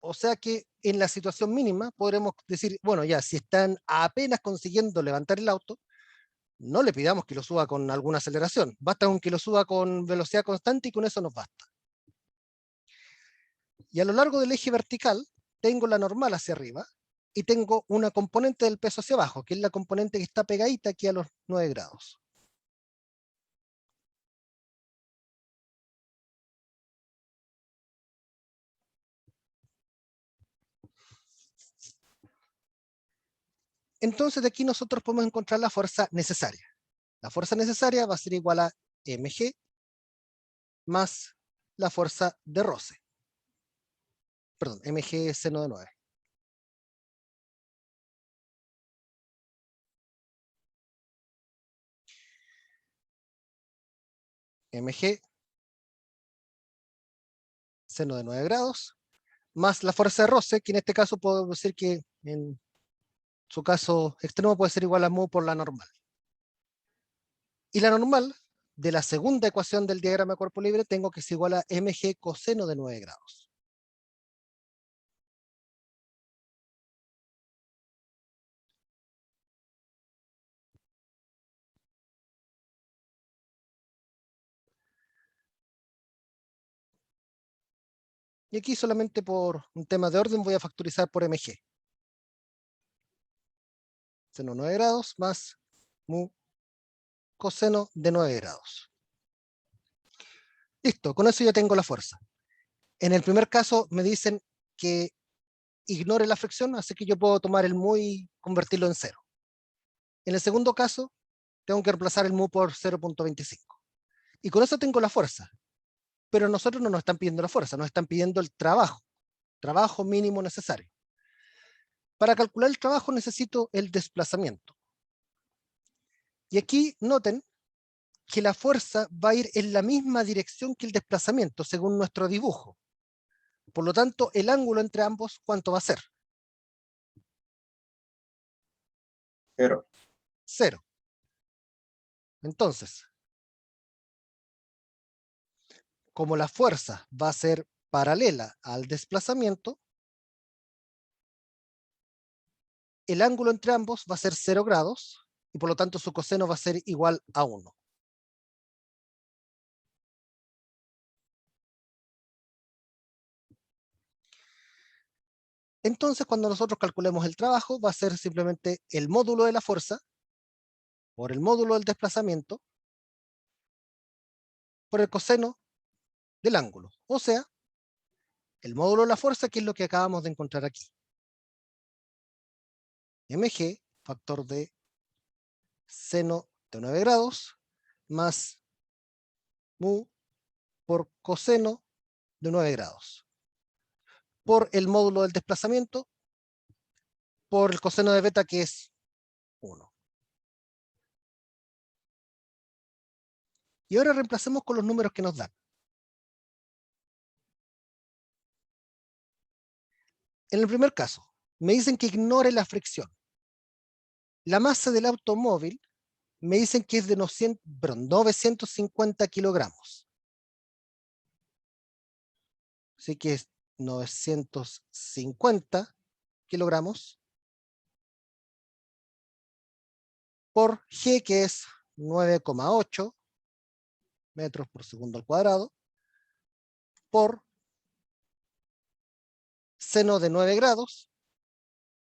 O sea que en la situación mínima podremos decir, bueno, ya, si están apenas consiguiendo levantar el auto, no le pidamos que lo suba con alguna aceleración, basta con que lo suba con velocidad constante y con eso nos basta. Y a lo largo del eje vertical tengo la normal hacia arriba y tengo una componente del peso hacia abajo, que es la componente que está pegadita aquí a los 9 grados. Entonces de aquí nosotros podemos encontrar la fuerza necesaria. La fuerza necesaria va a ser igual a mg más la fuerza de roce. Perdón, mg seno de 9. mg seno de 9 grados más la fuerza de roce, que en este caso puedo decir que en su caso extremo puede ser igual a mu por la normal. Y la normal de la segunda ecuación del diagrama de cuerpo libre tengo que es igual a mg coseno de 9 grados. Y aquí solamente por un tema de orden voy a factorizar por mg. Seno 9 grados más mu coseno de 9 grados. Listo, con eso ya tengo la fuerza. En el primer caso me dicen que ignore la fricción, así que yo puedo tomar el mu y convertirlo en 0. En el segundo caso, tengo que reemplazar el mu por 0.25. Y con eso tengo la fuerza. Pero a nosotros no nos están pidiendo la fuerza, nos están pidiendo el trabajo mínimo necesario. Para calcular el trabajo necesito el desplazamiento. Y aquí noten que la fuerza va a ir en la misma dirección que el desplazamiento, según nuestro dibujo. Por lo tanto, el ángulo entre ambos, ¿cuánto va a ser? 0. 0. Entonces, como la fuerza va a ser paralela al desplazamiento, el ángulo entre ambos va a ser 0 grados, y por lo tanto su coseno va a ser igual a 1. Entonces, cuando nosotros calculemos el trabajo, va a ser simplemente el módulo de la fuerza por el módulo del desplazamiento por el coseno del ángulo. O sea, el módulo de la fuerza, que es lo que acabamos de encontrar aquí. mg, factor de seno de 9 grados, más mu por coseno de 9 grados. Por el módulo del desplazamiento, por el coseno de beta, que es 1. Y ahora reemplacemos con los números que nos dan. En el primer caso, me dicen que ignore la fricción. La masa del automóvil me dicen que es de 950 kilogramos. Así que es 950 kilogramos por G, que es 9,8 metros por segundo al cuadrado, por seno de 9 grados.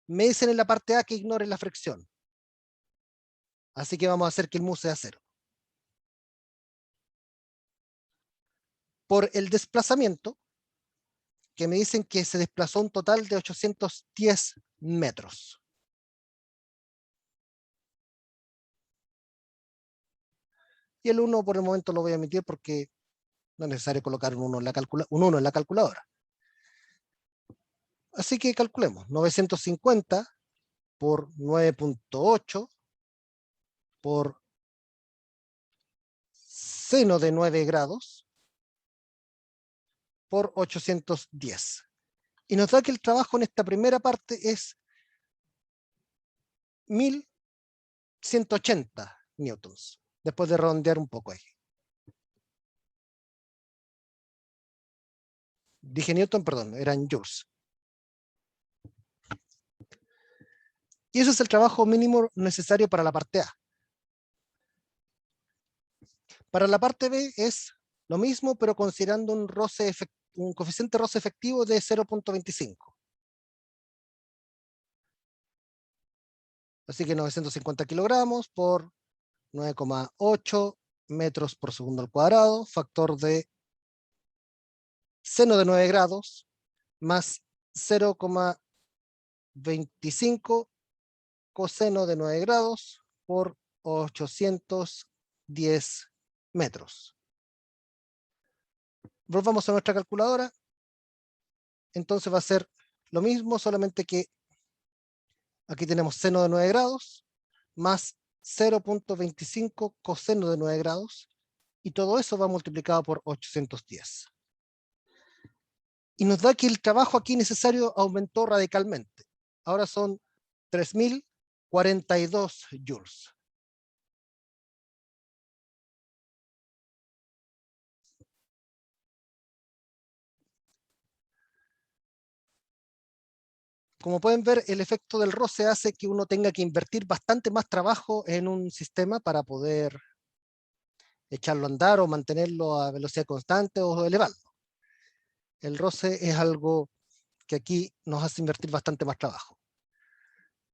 Me dicen en la parte A que ignore la fricción. Así que vamos a hacer que el mu sea 0. Por el desplazamiento, que me dicen que se desplazó un total de 810 metros. Y el 1 por el momento lo voy a omitir porque no es necesario colocar un 1 en la calculadora. Así que calculemos. 950 por 9.8 por seno de 9 grados por 810. Y nos da que el trabajo en esta primera parte es 1180 newtons, después de redondear un poco ahí. Dije newton, perdón, eran joules. Y ese es el trabajo mínimo necesario para la parte A. Para la parte B es lo mismo, pero considerando un coeficiente roce efectivo de 0.25. Así que 950 kilogramos por 9,8 metros por segundo al cuadrado, factor de seno de 9 grados, más 0,25 coseno de 9 grados por 810 metros. Volvamos a nuestra calculadora. Entonces va a ser lo mismo, solamente que aquí tenemos seno de 9 grados más 0.25 coseno de 9 grados, y todo eso va multiplicado por 810. Y nos da que el trabajo aquí necesario aumentó radicalmente. Ahora son 3042 joules. como pueden ver, el efecto del roce hace que uno tenga que invertir bastante más trabajo en un sistema para poder echarlo a andar o mantenerlo a velocidad constante o elevarlo. El roce es algo que aquí nos hace invertir bastante más trabajo.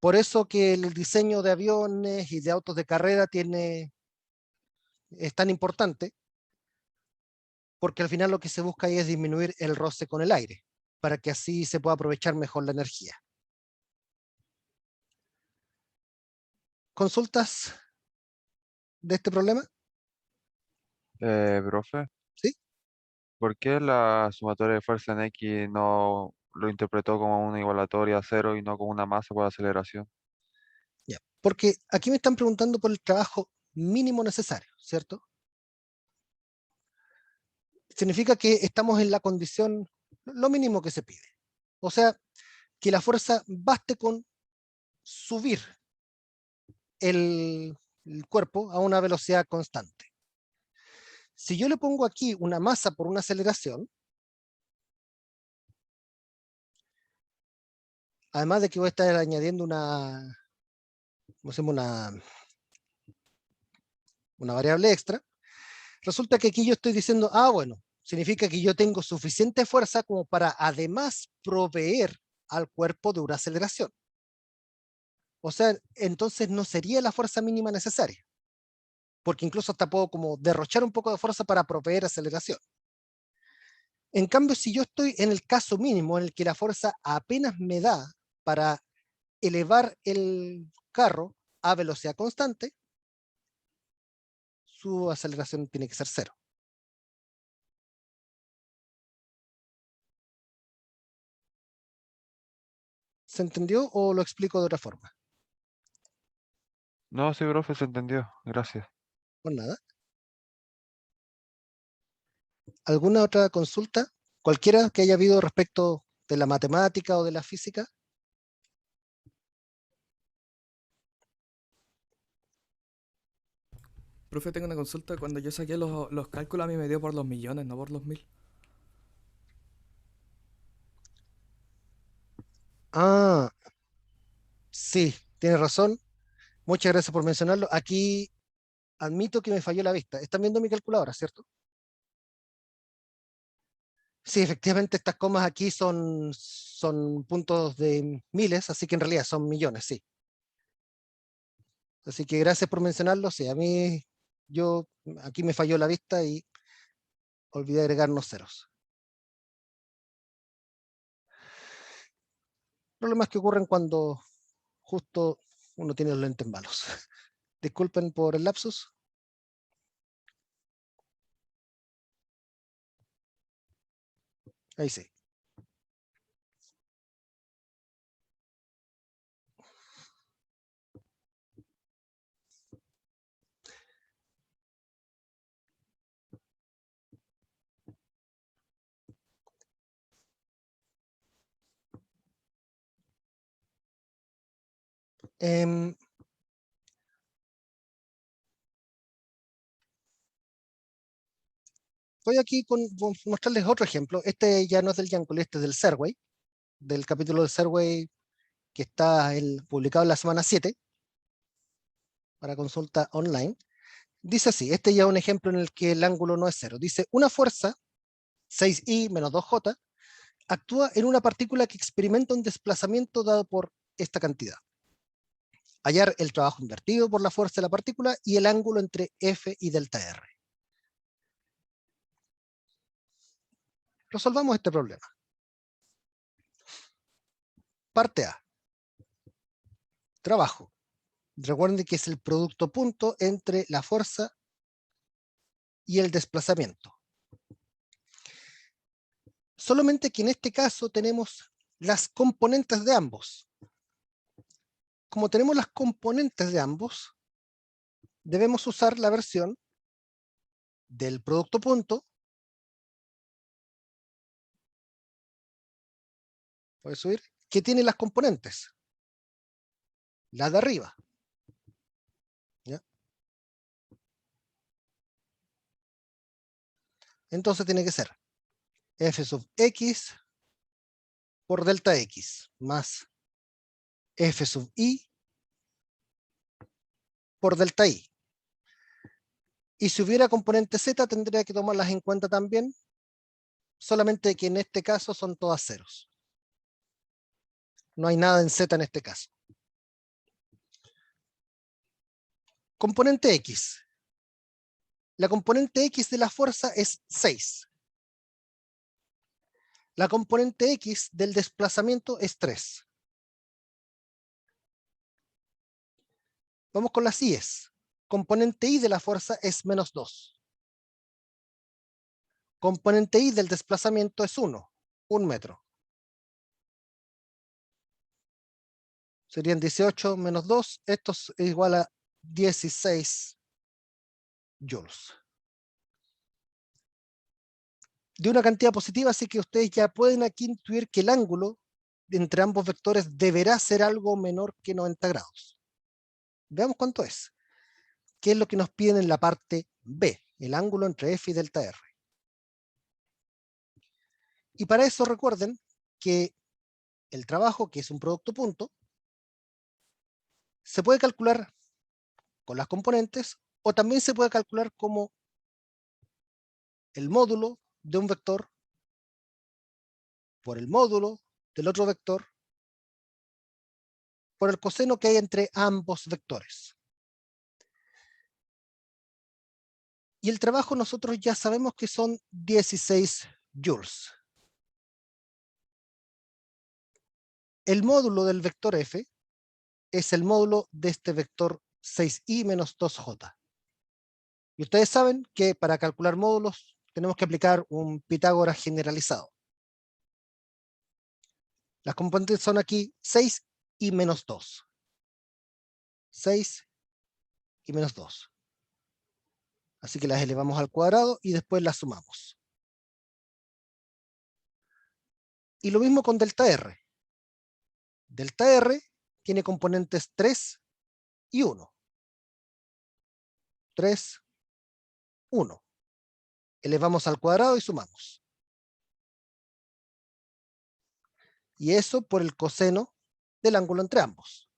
Por eso que el diseño de aviones y de autos de carrera es tan importante, porque al final lo que se busca ahí es disminuir el roce con el aire, para que así se pueda aprovechar mejor la energía. ¿Consultas de este problema? Profe, ¿Sí? ¿por qué la sumatoria de fuerza en X no lo interpretó como una igualatoria a cero y no como una masa por aceleración? Ya. Porque aquí me están preguntando por el trabajo mínimo necesario, ¿cierto? Significa que estamos en la condición, lo mínimo que se pide. O sea, que la fuerza baste con subir el cuerpo a una velocidad constante. Si yo le pongo aquí una masa por una aceleración, además de que voy a estar añadiendo una variable extra, resulta que aquí yo estoy diciendo, bueno, significa que yo tengo suficiente fuerza como para además proveer al cuerpo de una aceleración. O sea, entonces no sería la fuerza mínima necesaria, porque incluso hasta puedo como derrochar un poco de fuerza para proveer aceleración. En cambio, si yo estoy en el caso mínimo en el que la fuerza apenas me da para elevar el carro a velocidad constante, su aceleración tiene que ser cero. ¿Se entendió o lo explico de otra forma? No, sí, profe, se entendió. Gracias. Pues nada. ¿Alguna otra consulta? Cualquiera que haya habido respecto de la matemática o de la física. Profe, tengo una consulta. Cuando yo saqué los cálculos, a mí me dio por los millones, no por los mil. Ah, sí, tiene razón. Muchas gracias por mencionarlo. Aquí admito que me falló la vista. Están viendo mi calculadora, ¿cierto? Sí, efectivamente estas comas aquí son puntos de miles, así que en realidad son millones, sí. Así que gracias por mencionarlo. Sí, aquí me falló la vista y olvidé agregarnos ceros. Problemas que ocurren cuando justo uno tiene los lentes malos. Disculpen por el lapsus. Ahí sí. Em, Voy aquí con mostrarles otro ejemplo. Este ya no es del Yankee, este es del Serway, del capítulo del Serway que está publicado en la semana 7 para consulta online. Dice así, este ya es un ejemplo en el que el ángulo no es cero. Dice, una fuerza, 6i menos 2j, actúa en una partícula que experimenta un desplazamiento dado por esta cantidad. Hallar el trabajo invertido por la fuerza de la partícula y el ángulo entre F y delta R. Resolvamos este problema. Parte A. Trabajo. Recuerden que es el producto punto entre la fuerza y el desplazamiento. Solamente que en este caso tenemos las componentes de ambos. Como tenemos las componentes de ambos, debemos usar la versión del producto punto. Voy a subir. Que tiene las componentes. Las de arriba. ¿Ya? Entonces tiene que ser f sub x por delta x más F sub I por delta I. Y si hubiera componente Z, tendría que tomarlas en cuenta también, solamente que en este caso son todas ceros. No hay nada en Z en este caso. Componente X. La componente X de la fuerza es 6. La componente X del desplazamiento es 3. Vamos con las I's. Componente Y de la fuerza es menos 2. Componente Y del desplazamiento es 1, 1 metro. Serían 18 menos 2, esto es igual a 16 joules. De una cantidad positiva, así que ustedes ya pueden aquí intuir que el ángulo entre ambos vectores deberá ser algo menor que 90 grados. Veamos cuánto es. ¿Qué es lo que nos piden en la parte B? El ángulo entre F y delta R. Y para eso recuerden que el trabajo, que es un producto punto, se puede calcular con las componentes o también se puede calcular como el módulo de un vector por el módulo del otro vector por el coseno que hay entre ambos vectores. Y el trabajo nosotros ya sabemos que son 16 joules. El módulo del vector F es el módulo de este vector 6i menos 2j. Y ustedes saben que para calcular módulos tenemos que aplicar un Pitágoras generalizado. Las componentes son aquí 6 y menos 2. 6 y menos 2. Así que las elevamos al cuadrado y después las sumamos. Y lo mismo con delta R. Delta R tiene componentes 3 y 1. 3, 1. Elevamos al cuadrado y sumamos. Y eso por el coseno del ángulo entre ambos.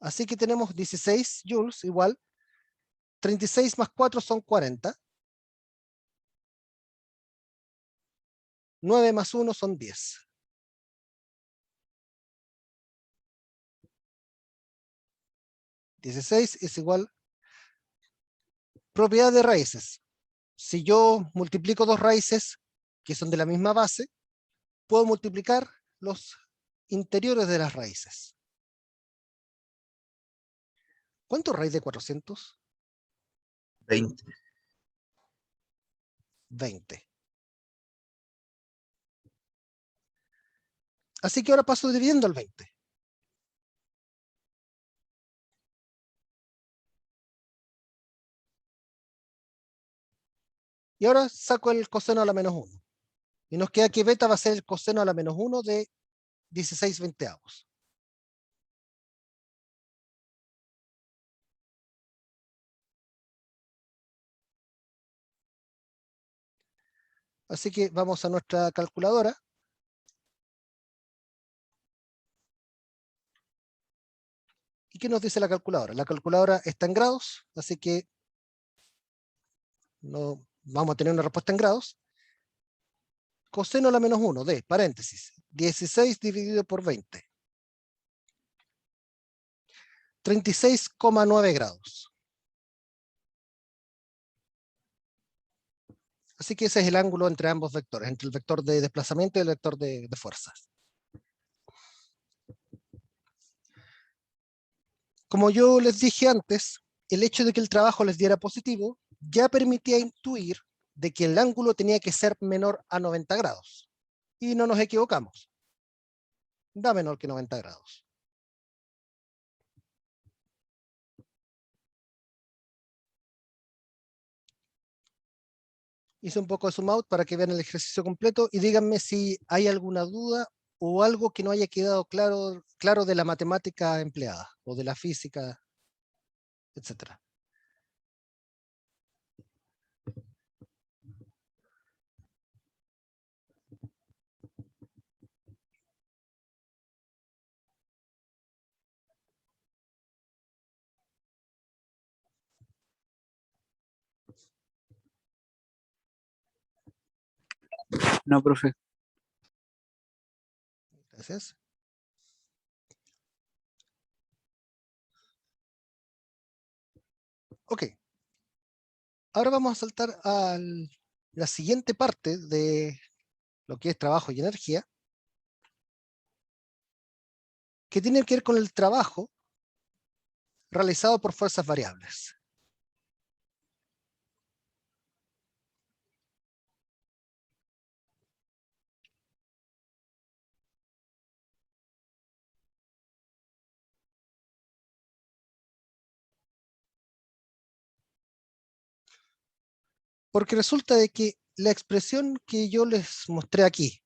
Así que tenemos 16 joules igual 36 más 4 son 40. 9 más 1 son 10. (16) es igual propiedad de raíces. Si yo multiplico dos raíces que son de la misma base, puedo multiplicar los interiores de las raíces. ¿Cuánto es raíz de 400? 20. 20. Así que ahora paso dividiendo el 20. Y ahora saco el coseno a la menos 1. Y nos queda que beta va a ser el coseno a la menos 1 de 16 veinteavos. Así que vamos a nuestra calculadora. ¿Y qué nos dice la calculadora? La calculadora está en grados, así que no vamos a tener una respuesta en grados. Coseno a la menos 1 de, paréntesis, 16 dividido por 20. 36,9 grados. Así que ese es el ángulo entre ambos vectores, entre el vector de desplazamiento y el vector de fuerzas. Como yo les dije antes, el hecho de que el trabajo les diera positivo ya permitía intuir de que el ángulo tenía que ser menor a 90 grados. Y no nos equivocamos. Da menor que 90 grados. Hice un poco de zoom out para que vean el ejercicio completo y díganme si hay alguna duda o algo que no haya quedado claro de la matemática empleada o de la física, etcétera. No, profe. Gracias. Ok. Ahora vamos a saltar a la siguiente parte de lo que es trabajo y energía, que tiene que ver con el trabajo realizado por fuerzas variables. Porque resulta de que la expresión que yo les mostré aquí,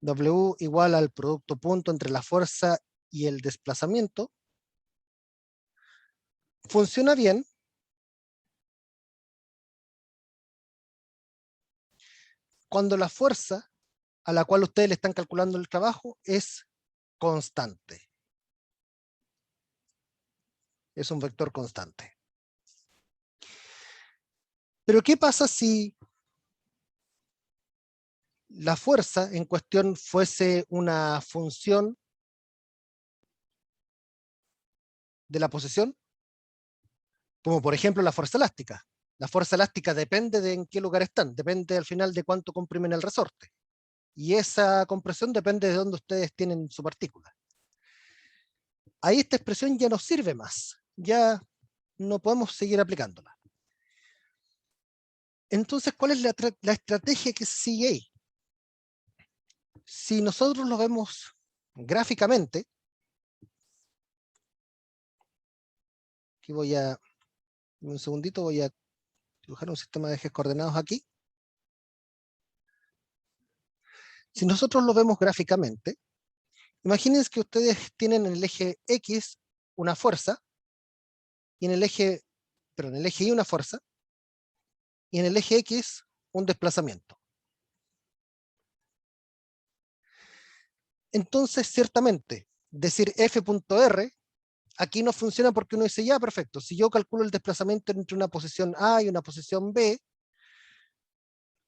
W igual al producto punto entre la fuerza y el desplazamiento, funciona bien cuando la fuerza a la cual ustedes le están calculando el trabajo es constante. Es un vector constante. Pero ¿qué pasa si la fuerza en cuestión fuese una función de la posición? Como por ejemplo la fuerza elástica. La fuerza elástica depende de en qué lugar están, depende al final de cuánto comprimen el resorte. Y esa compresión depende de dónde ustedes tienen su partícula. Ahí esta expresión ya no sirve más, ya no podemos seguir aplicándola. Entonces, ¿cuál es la estrategia que se sigue ahí? Si nosotros lo vemos gráficamente, aquí voy a, un segundito, voy a dibujar un sistema de ejes coordenados aquí. Si nosotros lo vemos gráficamente, imagínense que ustedes tienen en el eje X una fuerza, y en el eje Y una fuerza, y en el eje X un desplazamiento. Entonces, ciertamente, decir F.R aquí no funciona porque uno dice, ya, perfecto, si yo calculo el desplazamiento entre una posición A y una posición B,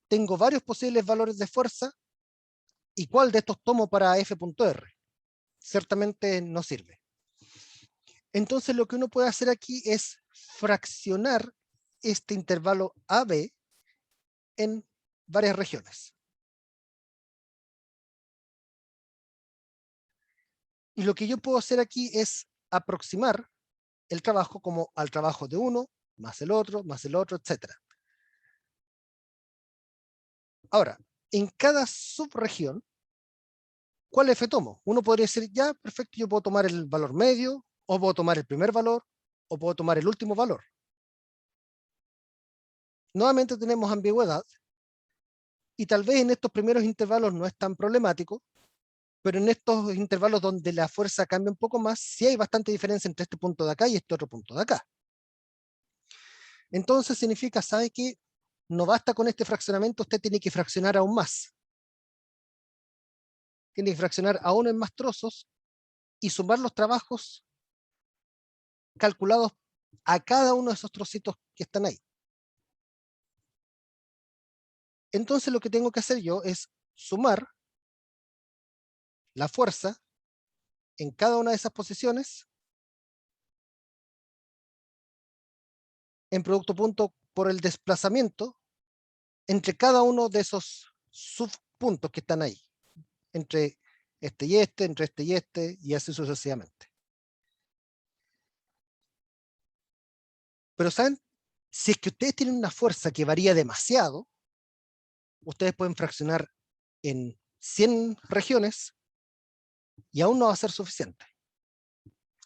tengo varios posibles valores de fuerza, ¿y cuál de estos tomo para F.R? Ciertamente no sirve. Entonces lo que uno puede hacer aquí es fraccionar este intervalo AB en varias regiones. Y lo que yo puedo hacer aquí es aproximar el trabajo como al trabajo de uno, más el otro, etc. Ahora, en cada subregión, ¿cuál F tomo? Uno podría decir, ya, perfecto, yo puedo tomar el valor medio, o puedo tomar el primer valor, o puedo tomar el último valor. Nuevamente tenemos ambigüedad, y tal vez en estos primeros intervalos no es tan problemático, pero en estos intervalos donde la fuerza cambia un poco más, sí hay bastante diferencia entre este punto de acá y este otro punto de acá. Entonces significa, ¿sabe qué? No basta con este fraccionamiento, usted tiene que fraccionar aún más. Tiene que fraccionar aún en más trozos y sumar los trabajos calculados a cada uno de esos trocitos que están ahí. Entonces lo que tengo que hacer yo es sumar la fuerza en cada una de esas posiciones en producto punto por el desplazamiento entre cada uno de esos subpuntos que están ahí, entre este y este, y así sucesivamente. Pero ¿saben? Si es que ustedes tienen una fuerza que varía demasiado, ustedes pueden fraccionar en 100 regiones y aún no va a ser suficiente.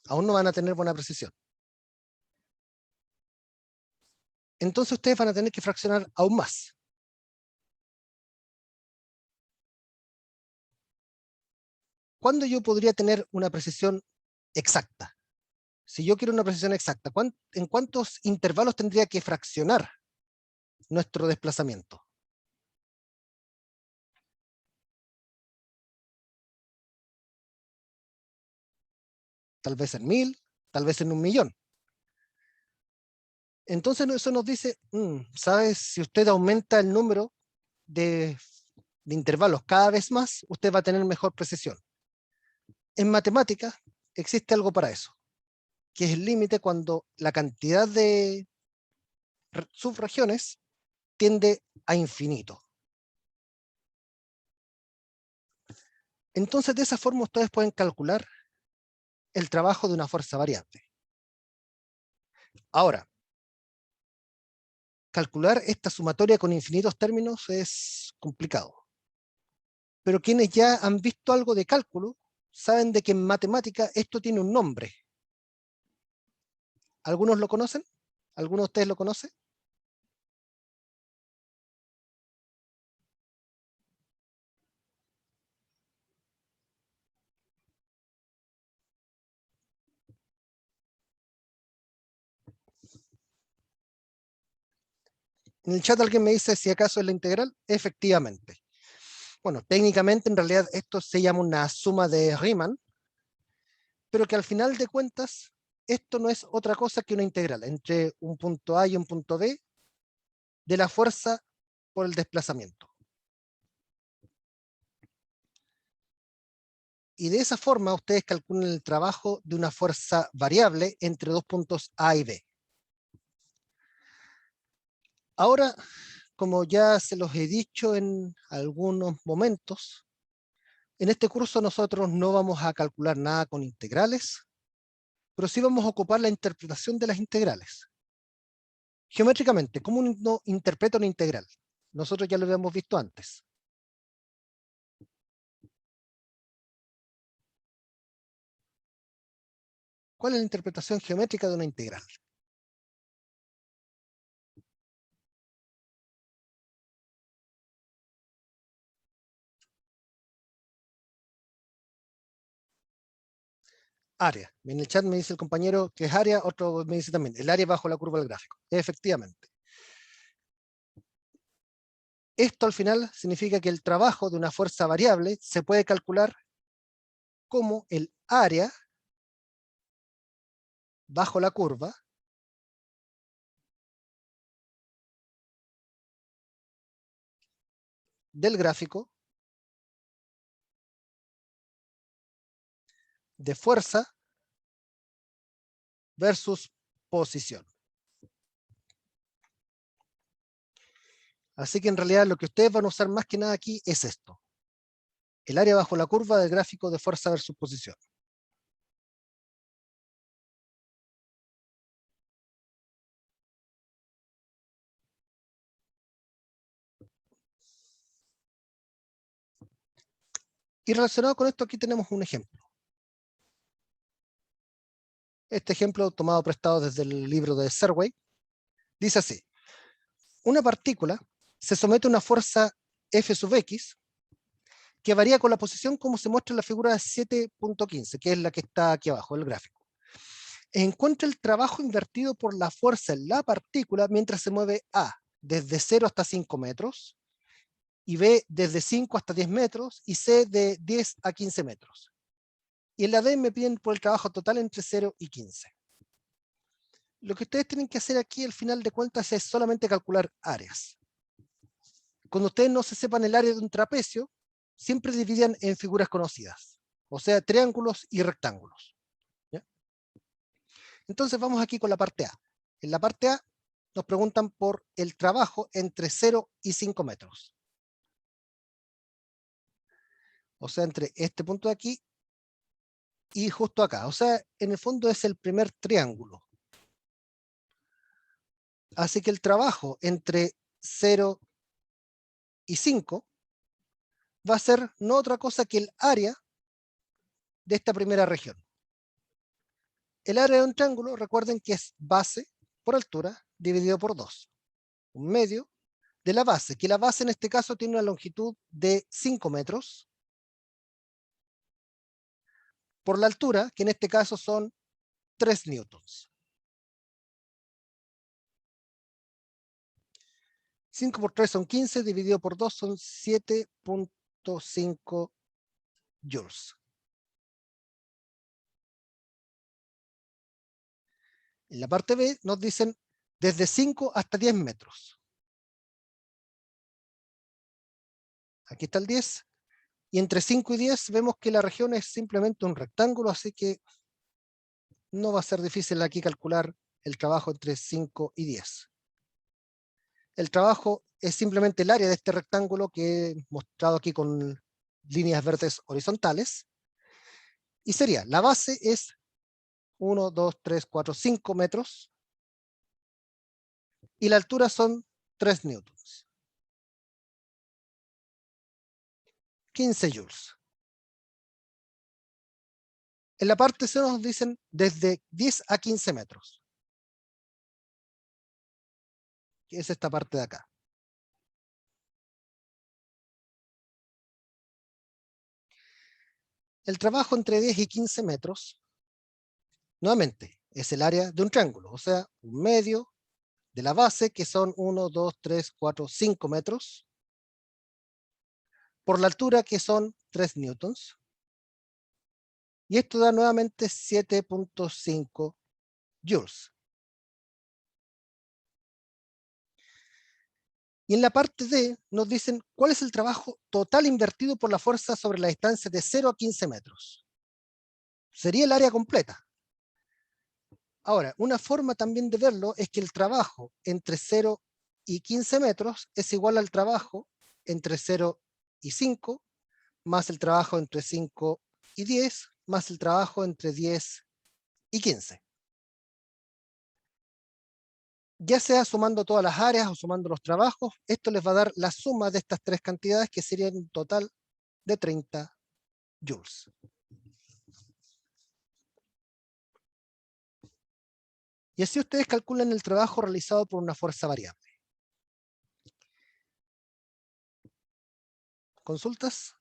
Aún no van a tener buena precisión. Entonces ustedes van a tener que fraccionar aún más. ¿Cuándo yo podría tener una precisión exacta? Si yo quiero una precisión exacta, ¿en cuántos intervalos tendría que fraccionar nuestro desplazamiento? Tal vez en 1000, tal vez en 1.000.000. Entonces eso nos dice, ¿sabes? Si usted aumenta el número de de intervalos cada vez más, usted va a tener mejor precisión. En matemáticas existe algo para eso, que es el límite cuando la cantidad de subregiones tiende a infinito. Entonces, de esa forma ustedes pueden calcular el trabajo de una fuerza variable. Ahora, calcular esta sumatoria con infinitos términos es complicado. Pero quienes ya han visto algo de cálculo, saben de que en matemática esto tiene un nombre. ¿Algunos lo conocen? ¿Alguno de ustedes lo conoce? En el chat alguien me dice si acaso es la integral. Efectivamente. Bueno, técnicamente en realidad esto se llama una suma de Riemann, pero que al final de cuentas esto no es otra cosa que una integral entre un punto A y un punto B de la fuerza por el desplazamiento. Y de esa forma ustedes calculan el trabajo de una fuerza variable entre dos puntos A y B. Ahora, como ya se los he dicho en algunos momentos, en este curso nosotros no vamos a calcular nada con integrales, pero sí vamos a ocupar la interpretación de las integrales. Geométricamente, ¿cómo uno interpreta una integral? Nosotros ya lo habíamos visto antes. ¿Cuál es la interpretación geométrica de una integral? Área. En el chat me dice el compañero que es área, otro me dice también, el área bajo la curva del gráfico. Efectivamente. Esto al final significa que el trabajo de una fuerza variable se puede calcular como el área bajo la curva del gráfico de fuerza versus posición. Así que en realidad lo que ustedes van a usar más que nada aquí es esto. El área bajo la curva del gráfico de fuerza versus posición. Y relacionado con esto aquí tenemos un ejemplo. Este ejemplo tomado prestado desde el libro de Serway. Dice así. Una partícula se somete a una fuerza F sub X que varía con la posición como se muestra en la figura 7.15, que es la que está aquí abajo del gráfico. Encuentra el trabajo invertido por la fuerza en la partícula mientras se mueve A desde 0 hasta 5 metros, y B desde 5 hasta 10 metros, y C de 10 a 15 metros. Y en la D me piden por el trabajo total entre 0 y 15. Lo que ustedes tienen que hacer aquí al final de cuentas es solamente calcular áreas. Cuando ustedes no se sepan el área de un trapecio, siempre dividan en figuras conocidas, o sea, triángulos y rectángulos. ¿Ya? Entonces vamos aquí con la parte A. En la parte A nos preguntan por el trabajo entre 0 y 5 metros. O sea, entre este punto de aquí y justo acá. O sea, en el fondo es el primer triángulo. Así que el trabajo entre 0 y 5 va a ser no otra cosa que el área de esta primera región. El área de un triángulo, recuerden que es base por altura dividido por 2. Un medio de la base, que la base en este caso tiene una longitud de 5 metros, por la altura, que en este caso son 3 newtons. 5 por 3 son 15, dividido por 2 son 7.5 joules. En la parte B nos dicen desde 5 hasta 10 metros. Aquí está el 10. Y entre 5 y 10 vemos que la región es simplemente un rectángulo, así que no va a ser difícil aquí calcular el trabajo entre 5 y 10. El trabajo es simplemente el área de este rectángulo que he mostrado aquí con líneas verdes horizontales. Y sería, la base es 1, 2, 3, 4, 5 metros. Y la altura son 3 newtons. 15 joules. En la parte C nos dicen desde 10 a 15 metros. Que es esta parte de acá. El trabajo entre 10 y 15 metros, nuevamente, es el área de un triángulo, o sea, un medio de la base, que son 1, 2, 3, 4, 5 metros, por la altura, que son 3 newtons, y esto da nuevamente 7.5 joules. Y en la parte D nos dicen cuál es el trabajo total invertido por la fuerza sobre la distancia de 0 a 15 metros. Sería el área completa. Ahora, una forma también de verlo es que el trabajo entre 0 y 15 metros es igual al trabajo entre 0 y 5, más el trabajo entre 5 y 10, más el trabajo entre 10 y 15. Ya sea sumando todas las áreas o sumando los trabajos, esto les va a dar la suma de estas tres cantidades, que serían un total de 30 joules. Y así ustedes calculan el trabajo realizado por una fuerza variable. ¿Consultas?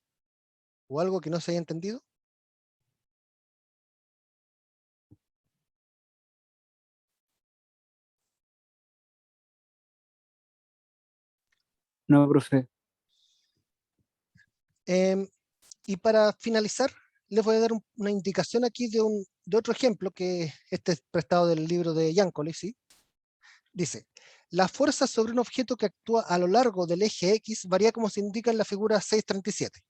¿O algo que no se haya entendido? No, profe. Y para finalizar, les voy a dar una indicación aquí de otro ejemplo, que este es prestado del libro de Yancoli, ¿sí? Dice, la fuerza sobre un objeto que actúa a lo largo del eje X varía como se indica en la figura 6.37.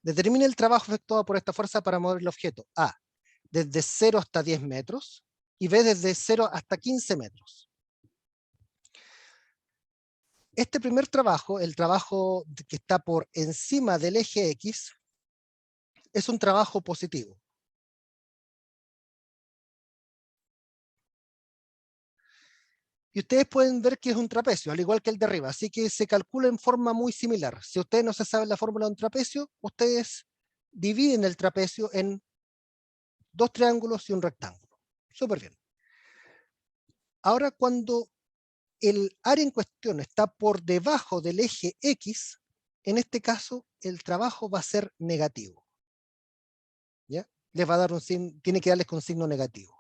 Determine el trabajo efectuado por esta fuerza para mover el objeto A, desde 0 hasta 10 metros, y B, desde 0 hasta 15 metros. Este primer trabajo, el trabajo que está por encima del eje X, es un trabajo positivo. Y ustedes pueden ver que es un trapecio, al igual que el de arriba, así que se calcula en forma muy similar. Si ustedes no se saben la fórmula de un trapecio, ustedes dividen el trapecio en dos triángulos y un rectángulo. Súper bien. Ahora, cuando el área en cuestión está por debajo del eje X, en este caso el trabajo va a ser negativo. ¿Ya? Les va a dar un signo, tiene que darles con signo negativo.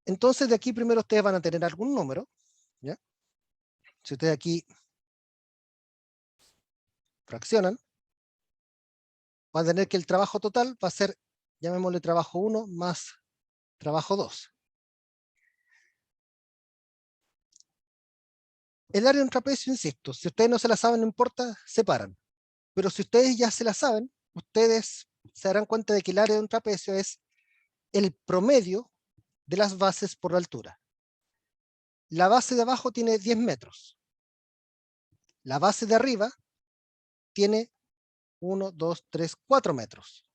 Entonces de aquí primero ustedes van a tener algún número. ¿Ya? Si ustedes aquí fraccionan, van a tener que el trabajo total va a ser, llamémosle trabajo 1 más trabajo 2. El área de un trapecio, insisto, si ustedes no se la saben, no importa, separan. Pero si ustedes ya se la saben, ustedes se darán cuenta de que el área de un trapecio es el promedio de las bases por la altura. La base de abajo tiene 10 metros. La base de arriba tiene 1, 2, 3, 4 metros.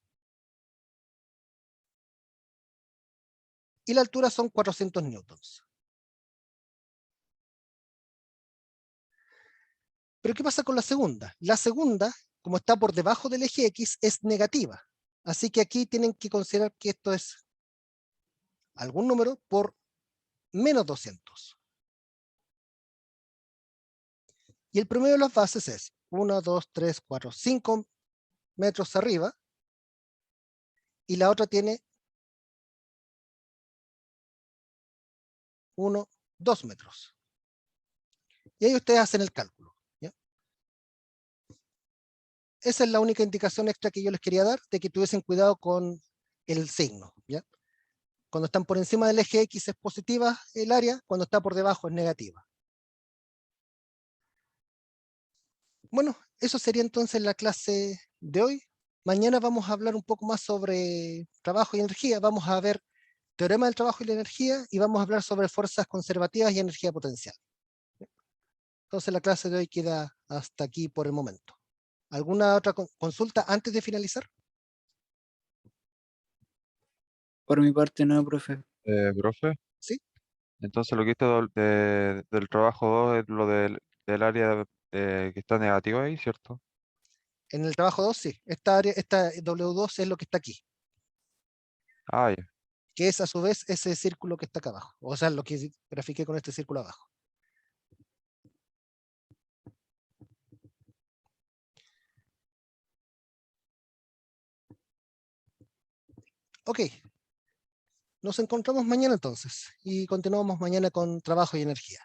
Y la altura son 400 newtons. Pero ¿qué pasa con la segunda? La segunda, como está por debajo del eje X, es negativa. Así que aquí tienen que considerar que esto es algún número por menos 200. Y el promedio de las bases es 1, 2, 3, 4, 5 metros arriba. Y la otra tiene 1, 2 metros. Y ahí ustedes hacen el cálculo. ¿Ya? Esa es la única indicación extra que yo les quería dar, de que tuviesen cuidado con el signo. ¿Ya? Cuando están por encima del eje X es positiva el área, cuando está por debajo es negativa. Bueno, eso sería entonces la clase de hoy. Mañana vamos a hablar un poco más sobre trabajo y energía. Vamos a ver teorema del trabajo y la energía y vamos a hablar sobre fuerzas conservativas y energía potencial. Entonces la clase de hoy queda hasta aquí por el momento. ¿Alguna otra consulta antes de finalizar? Por mi parte no, profe. Profe, ¿Sí? entonces lo que esto del trabajo 2 es lo del área que está negativa ahí, ¿cierto? En el trabajo 2, sí. Esta área, esta W2 es lo que está aquí, Ah, ya. que es a su vez ese círculo que está acá abajo. O sea, lo que grafiqué con este círculo abajo. Ok. Nos encontramos mañana entonces y continuamos mañana con trabajo y energía.